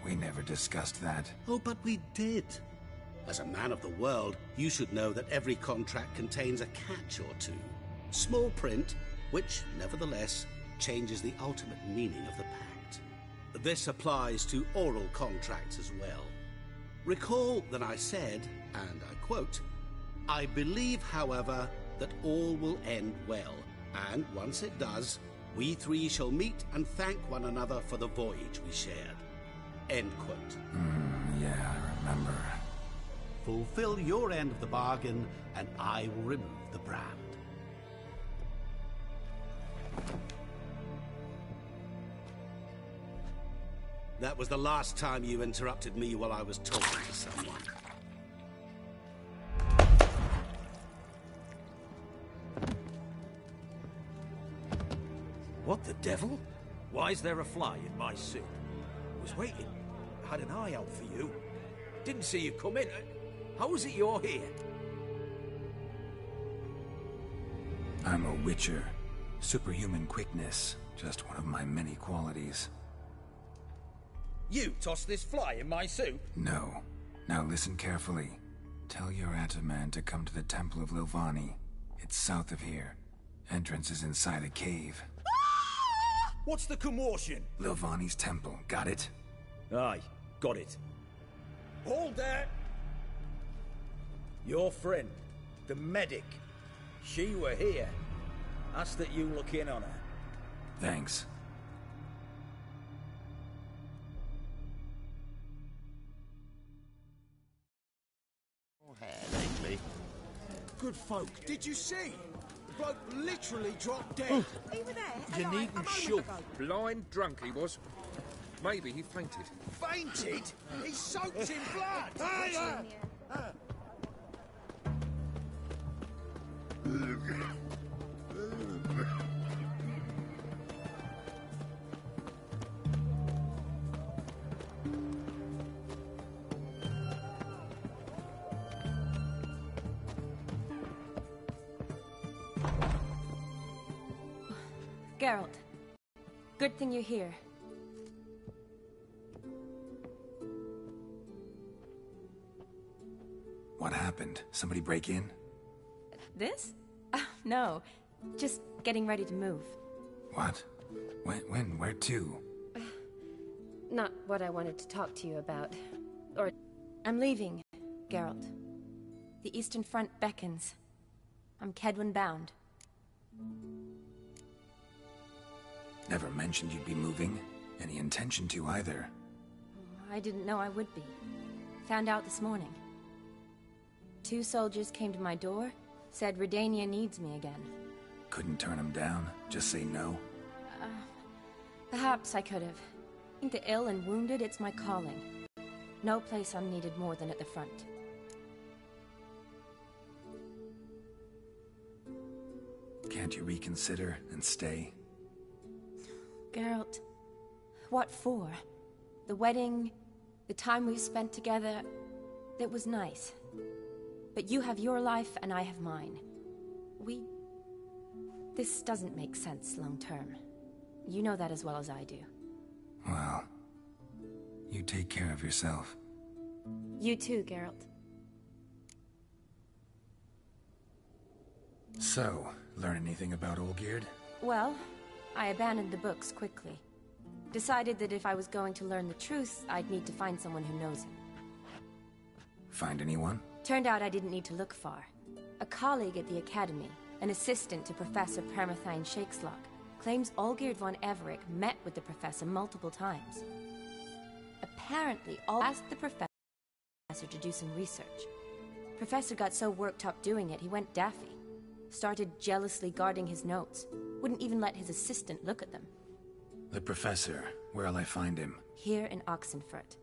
We never discussed that. Oh, but we did. As a man of the world, you should know that every contract contains a catch or two. Small print, which, nevertheless, changes the ultimate meaning of the pact. This applies to oral contracts as well. Recall that I said, and I quote, "I believe, however, that all will end well, and once it does, we 3 shall meet and thank one another for the voyage we shared." End quote. Yeah, I remember. Fulfill your end of the bargain, and I will remove the brand. That was the last time you interrupted me while I was talking to someone. What the devil? Why is there a fly in my soup? I was waiting. I had an eye out for you. Didn't see you come in. How is it you're here? I'm a witcher. Superhuman quickness. Just one of my many qualities. You tossed this fly in my soup? No. Now listen carefully. Tell your Ataman to come to the Temple of Lilvani. It's south of here. Entrance is inside a cave. What's the commotion? Lilvani's temple, got it? Aye, got it. Hold there! Your friend, the medic. She were here. Ask that you look in on her. Thanks. Lately. Good folk, did you see? The bloke literally dropped dead. We were there. You alive, needn't a shove. moment ago. Blind drunk he was. Maybe he fainted. Fainted? He's soaked in blood. Geralt, good thing you're here. What happened? Somebody break in? This? No, just getting ready to move. What? When? Where to? Not what I wanted to talk to you about. Or... I'm leaving, Geralt. The Eastern Front beckons. I'm Kedwin bound. Never mentioned you'd be moving. Any intention to either. I didn't know I would be. Found out this morning. 2 soldiers came to my door, said Redania needs me again. Couldn't turn him down? Just say no? Perhaps I could have. Think the ill and wounded, it's my calling. No place I'm needed more than at the front. Can't you reconsider and stay? Geralt, what for? The wedding, the time we've spent together, it was nice. But you have your life and I have mine. This doesn't make sense long term. You know that as well as I do. Well, you take care of yourself. You too, Geralt. So, learn anything about Olgierd? Well, I abandoned the books quickly. Decided that if I was going to learn the truth, I'd need to find someone who knows him. Find anyone? Turned out I didn't need to look far. A colleague at the Academy, an assistant to Professor Permathine Shakeslock, claims Olgierd von Everec met with the professor multiple times. Apparently, asked the professor to do some research. Professor got so worked up doing it, he went daffy. Started jealously guarding his notes. Wouldn't even let his assistant look at them. The professor. Where'll I find him? Here in Oxenfurt.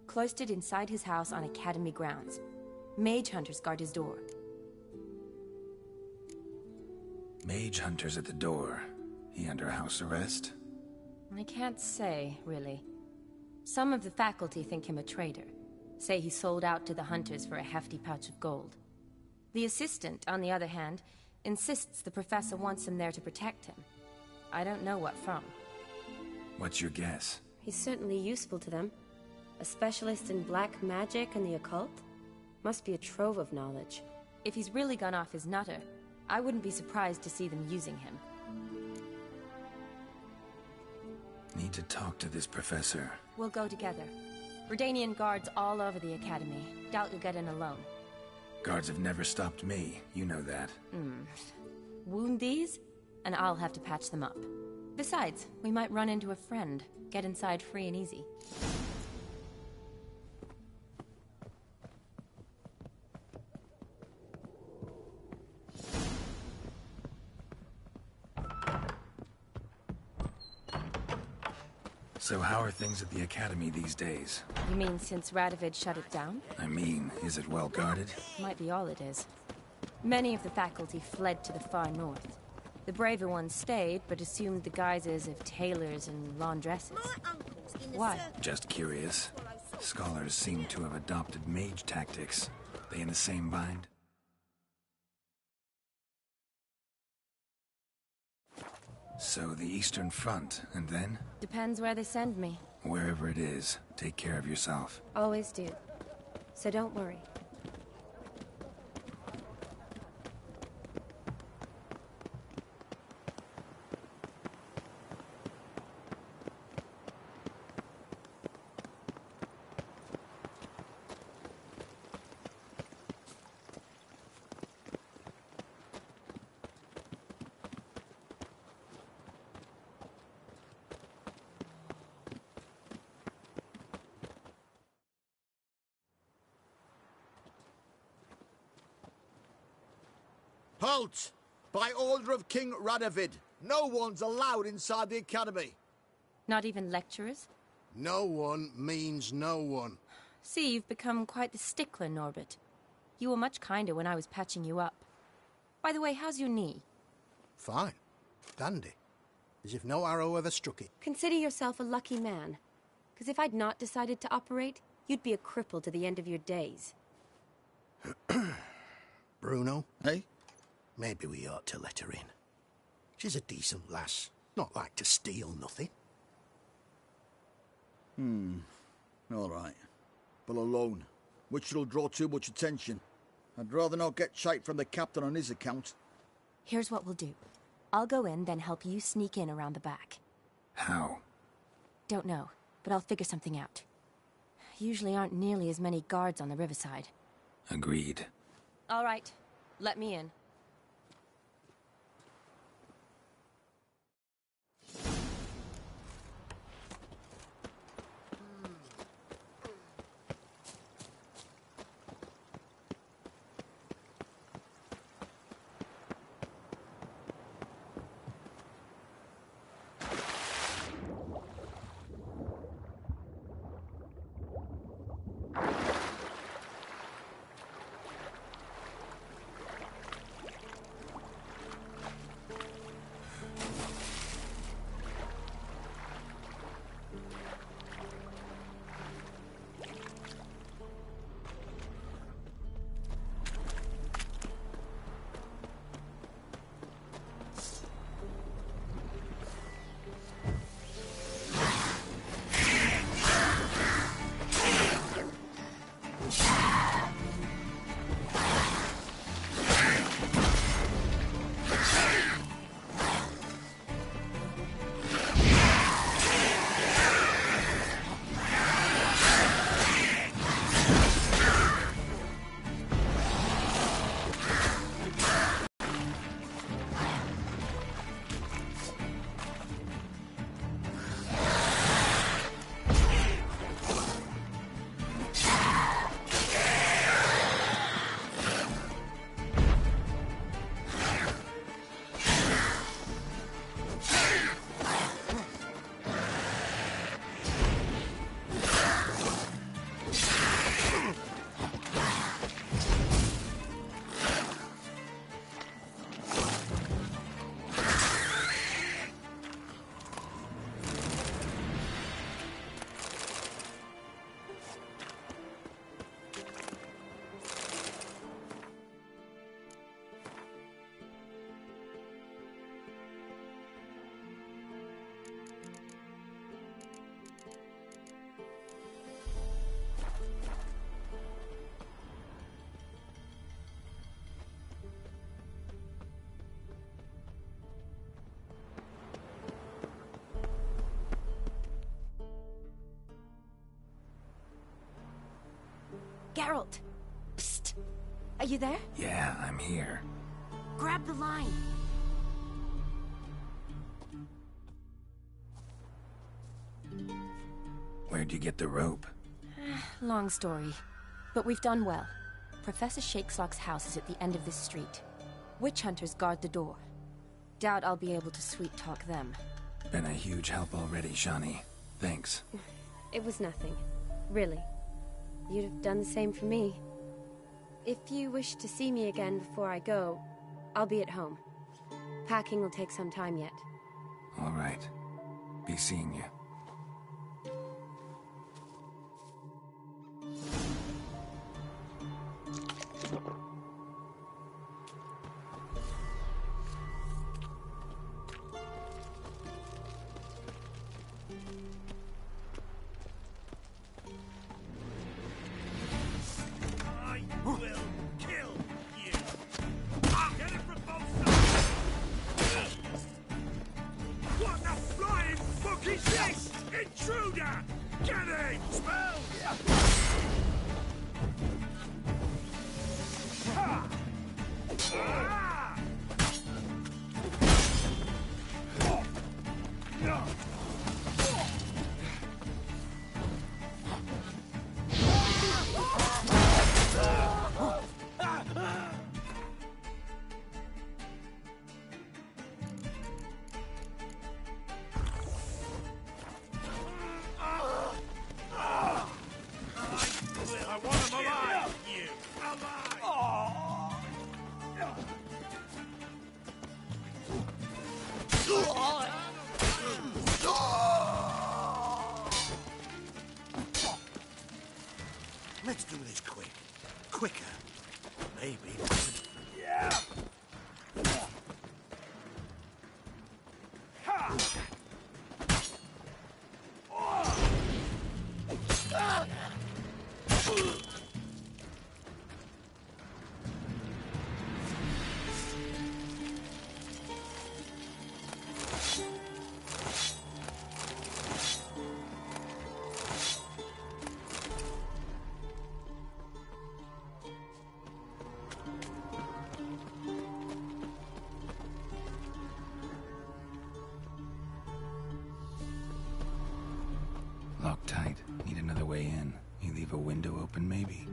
Cloistered inside his house on Academy grounds. Mage hunters guard his door. Mage hunters at the door. He under house arrest? I can't say, really. Some of the faculty think him a traitor. Say he sold out to the hunters for a hefty pouch of gold. The assistant, on the other hand, insists the professor wants him there to protect him. I don't know what from. What's your guess? He's certainly useful to them. A specialist in black magic and the occult? Must be a trove of knowledge. If he's really gone off his nutter, I wouldn't be surprised to see them using him. Need to talk to this professor. We'll go together. Redanian guards all over the Academy. Doubt you'll get in alone. Guards have never stopped me, you know that. Wound these, and I'll have to patch them up. Besides, we might run into a friend. Get inside free and easy. So how are things at the Academy these days? You mean since Radovid shut it down? I mean, is it well guarded? Might be all it is. Many of the faculty fled to the far north. The braver ones stayed, but assumed the guises of tailors and laundresses. My uncle's in the Why? Just curious. Scholars seem to have adopted mage tactics. They in the same bind? So the Eastern Front, and then? Depends where they send me. Wherever it is, take care of yourself. Always do. So don't worry. Halt! By order of King Radovid, no one's allowed inside the academy. Not even lecturers? No one means no one. See, you've become quite the stickler, Norbert. You were much kinder when I was patching you up. By the way, how's your knee? Fine. Dandy. As if no arrow ever struck it. Consider yourself a lucky man. Because if I'd not decided to operate, you'd be a cripple to the end of your days. Bruno, eh? Maybe we ought to let her in. She's a decent lass. Not like to steal nothing. All right. But alone, which will draw too much attention. I'd rather not get shite from the captain on his account. Here's what we'll do. I'll go in, then help you sneak in around the back. How? Don't know, but I'll figure something out. Usually aren't nearly as many guards on the riverside. Agreed. All right. Let me in. Geralt! Psst! Are you there? Yeah, I'm here. Grab the line! Where'd you get the rope? Long story. But we've done well. Professor Shakeslock's house is at the end of this street. Witch hunters guard the door. Doubt I'll be able to sweet-talk them. Been a huge help already, Shani. Thanks. It was nothing. Really. You'd have done the same for me. If you wish to see me again before I go, I'll be at home. Packing will take some time yet. All right. Be seeing you. Let's do this quick. Quicker. Maybe. Yeah! Ha! Locked tight. Need another way in. You leave a window open, maybe?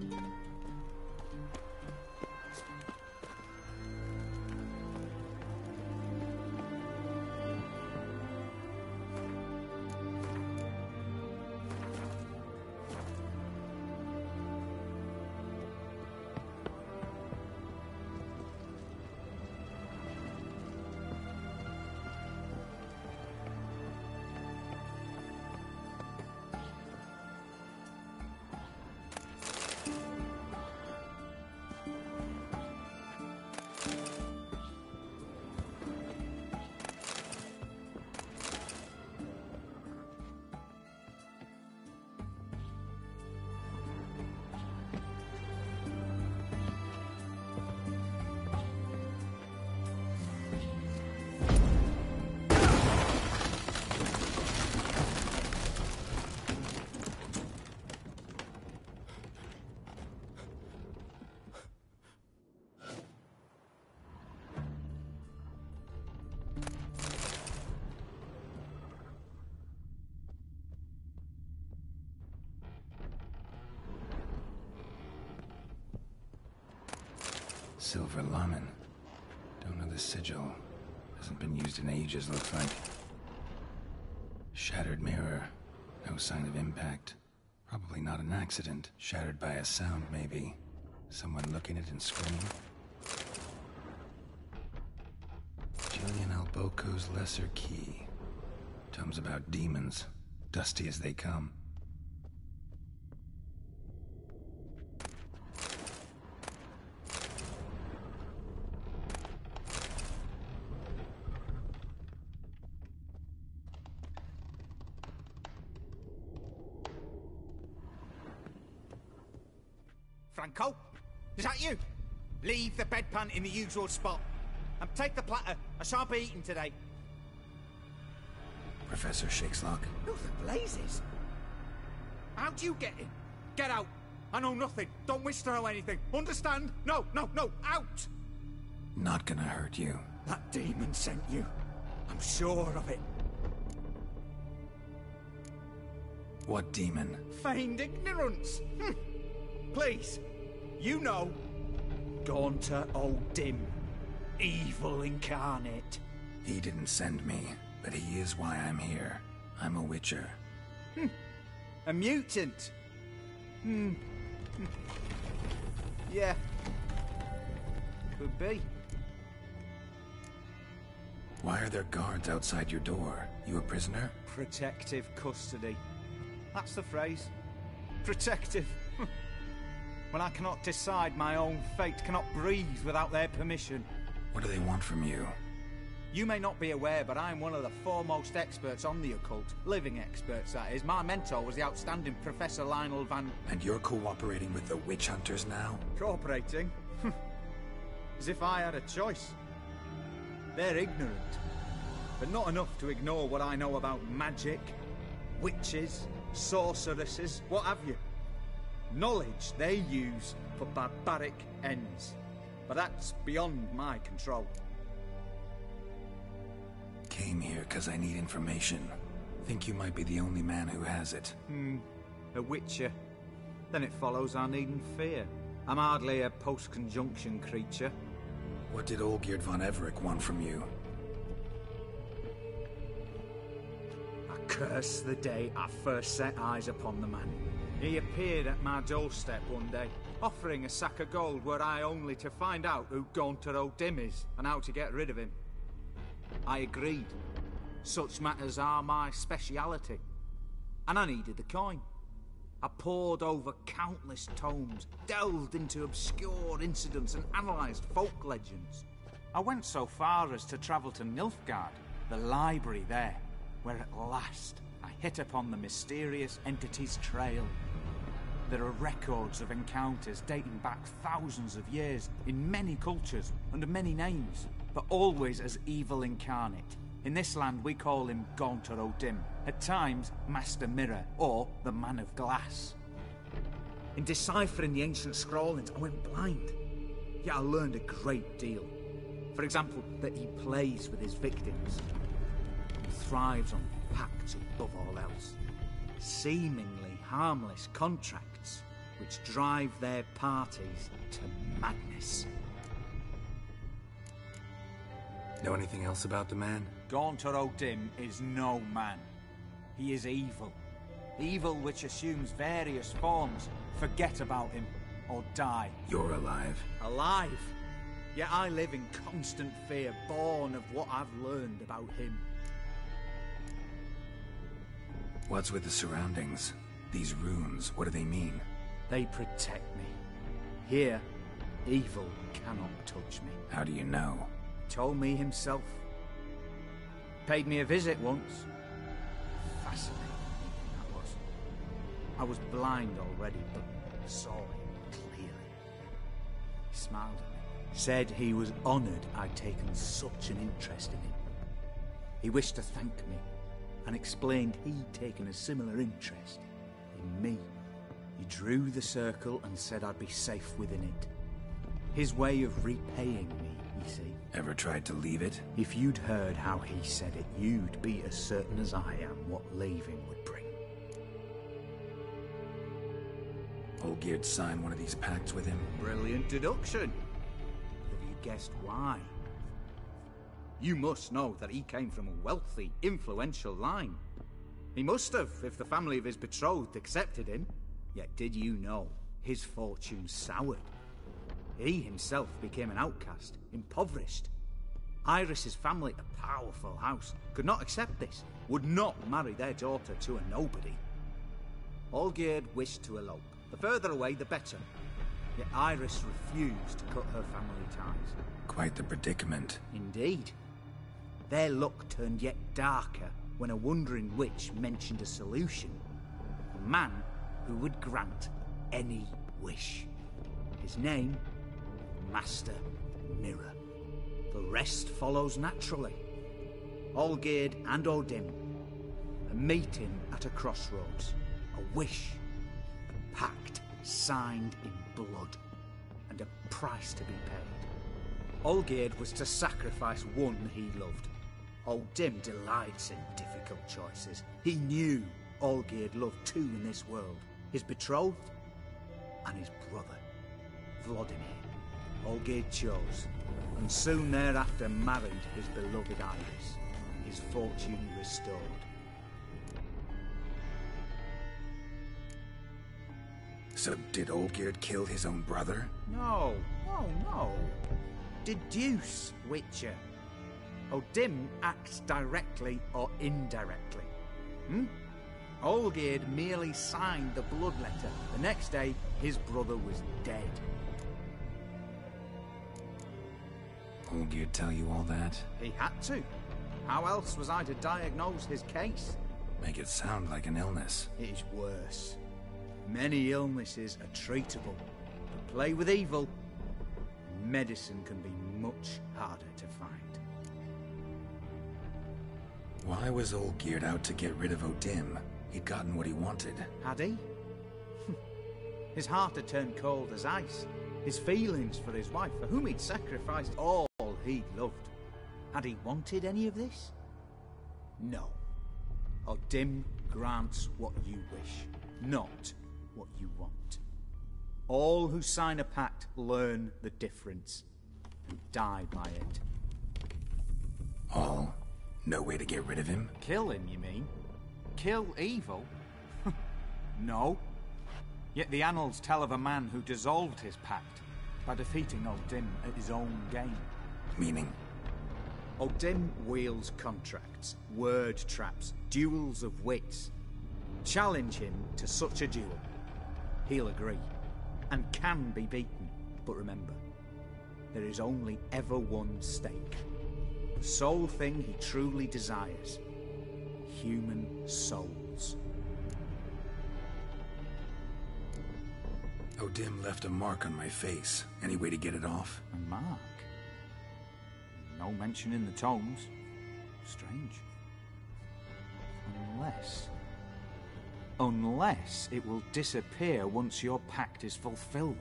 Silver Lamen. Don't know the sigil. Hasn't been used in ages, looks like. Shattered mirror. No sign of impact. Probably not an accident. Shattered by a sound, maybe. Someone looking at it and screaming. Julian Alboco's Lesser Key. Tomes about demons. Dusty as they come. Franco? Is that you? Leave the bedpan in the usual spot. And take the platter. I shan't be eating today. Professor Shakeslock. Who the blazes? How'd you get in? Get out. I know nothing. Don't wish to know anything. Understand? No, no, no. Out! Not gonna hurt you. That demon sent you. I'm sure of it. What demon? Feigned ignorance. Please. You know. Gaunter O'Dim. Evil incarnate. He didn't send me, but he is why I'm here. I'm a witcher. A mutant. Yeah. Could be. Why are there guards outside your door? You a prisoner? Protective custody. That's the phrase. Protective. When I cannot decide my own fate, cannot breathe without their permission. What do they want from you? You may not be aware, but I'm one of the foremost experts on the occult. Living experts, that is. My mentor was the outstanding Professor Lionel Van... And you're cooperating with the witch hunters now? Cooperating? As if I had a choice. They're ignorant. But not enough to ignore what I know about magic, witches, sorceresses, what have you. Knowledge they use for barbaric ends. But that's beyond my control. Came here because I need information. Think you might be the only man who has it. A witcher. Then it follows I needn't fear. I'm hardly a post-conjunction creature. What did Olgierd von Everec want from you? I curse the day I first set eyes upon the man. He appeared at my doorstep one day, offering a sack of gold were I only to find out who Gaunter O'Dim is and how to get rid of him. I agreed. Such matters are my speciality. And I needed the coin. I pored over countless tomes, delved into obscure incidents and analysed folk legends. I went so far as to travel to Nilfgaard, the library there, where at last I hit upon the mysterious entity's trail. There are records of encounters dating back thousands of years, in many cultures, under many names, but always as evil incarnate. In this land we call him Gaunter O'Dim, at times Master Mirror, or the Man of Glass. In deciphering the ancient scrawlings I went blind, yet I learned a great deal. For example, that he plays with his victims, and thrives on pacts above all else. Seemingly harmless contracts which drive their parties to madness. Know anything else about the man? Gaunter O'Dim is no man. He is evil. Evil which assumes various forms. Forget about him, or die. You're alive. Alive? Yet I live in constant fear, born of what I've learned about him. What's with the surroundings? These runes, what do they mean? They protect me. Here, evil cannot touch me. How do you know? Told me himself. Paid me a visit once. Fascinating meeting that was. I was blind already, but saw him clearly. He smiled at me. Said he was honoured I'd taken such an interest in him. He wished to thank me, and explained he'd taken a similar interest in me. He drew the circle and said I'd be safe within it. His way of repaying me, you see. Ever tried to leave it? If you'd heard how he said it, you'd be as certain as I am what leaving would bring. Olgierd signed one of these pacts with him? Brilliant deduction. Have you guessed why? You must know that he came from a wealthy, influential line. He must have, if the family of his betrothed accepted him. Yet did you know his fortune soured? He himself became an outcast, impoverished. Iris's family, a powerful house, could not accept this, would not marry their daughter to a nobody. Olgierd wished to elope. The further away, the better. Yet Iris refused to cut her family ties. Quite the predicament. Indeed. Their luck turned yet darker when a wandering witch mentioned a solution. A man who would grant any wish. His name, Master Mirror. The rest follows naturally. Olgierd and O'Dim, a meeting at a crossroads, a wish, a pact signed in blood, and a price to be paid. Olgierd was to sacrifice one he loved. O'Dim delights in difficult choices. He knew Olgierd loved two in this world, his betrothed and his brother, Vladimir. Olgierd chose, and soon thereafter married his beloved Iris, his fortune restored. So did Olgierd kill his own brother? No. Deduce, Witcher. O'Dim acts directly or indirectly. Olgierd merely signed the blood letter. The next day, his brother was dead. Olgierd tell you all that? He had to. How else was I to diagnose his case? Make it sound like an illness. It is worse. Many illnesses are treatable, but play with evil, medicine can be much harder to find. Why was Olgierd out to get rid of O'Dim? He'd gotten what he wanted. Had he? His heart had turned cold as ice. His feelings for his wife, for whom he'd sacrificed all he loved. Had he wanted any of this? No. O'Dim grants what you wish, not what you want. All who sign a pact learn the difference and die by it. All? No way to get rid of him? Kill him, you mean? Kill evil? No. Yet the annals tell of a man who dissolved his pact by defeating O'Dim at his own game. Meaning? O'Dim wields contracts, word traps, duels of wits. Challenge him to such a duel, he'll agree. And can be beaten. But remember, there is only ever one stake. The sole thing he truly desires. Human souls. O'Dim left a mark on my face. Any way to get it off? A mark? No mention in the tomes. Strange. Unless it will disappear once your pact is fulfilled.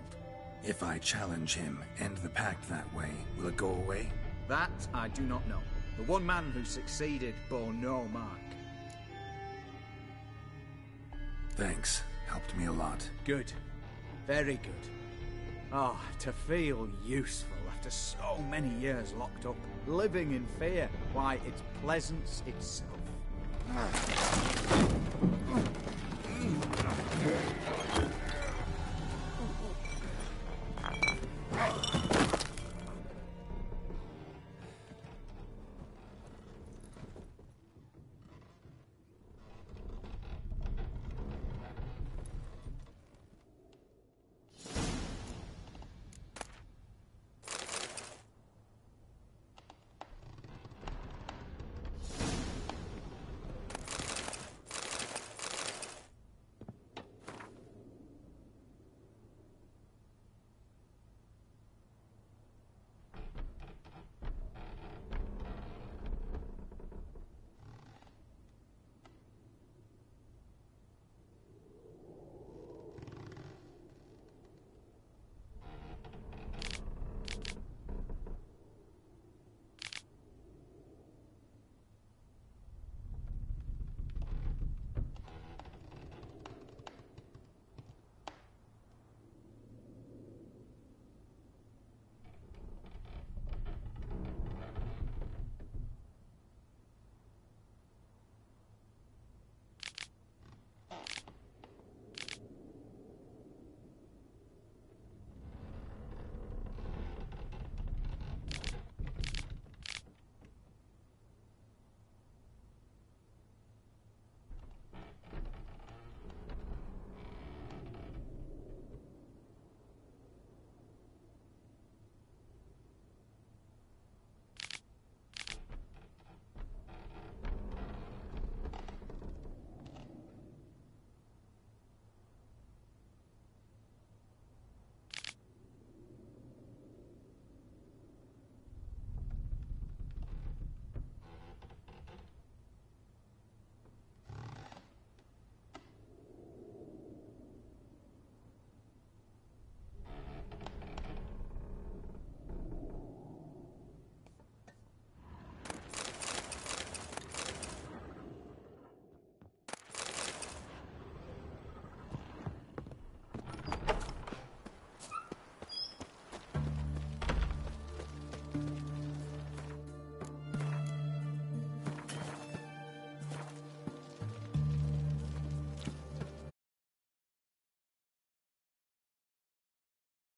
If I challenge him, end the pact that way, will it go away? That I do not know. The one man who succeeded bore no mark. Thanks. Helped me a lot. Good. Very good. Ah, to feel useful after so many years locked up, living in fear. Why, it's pleasance itself.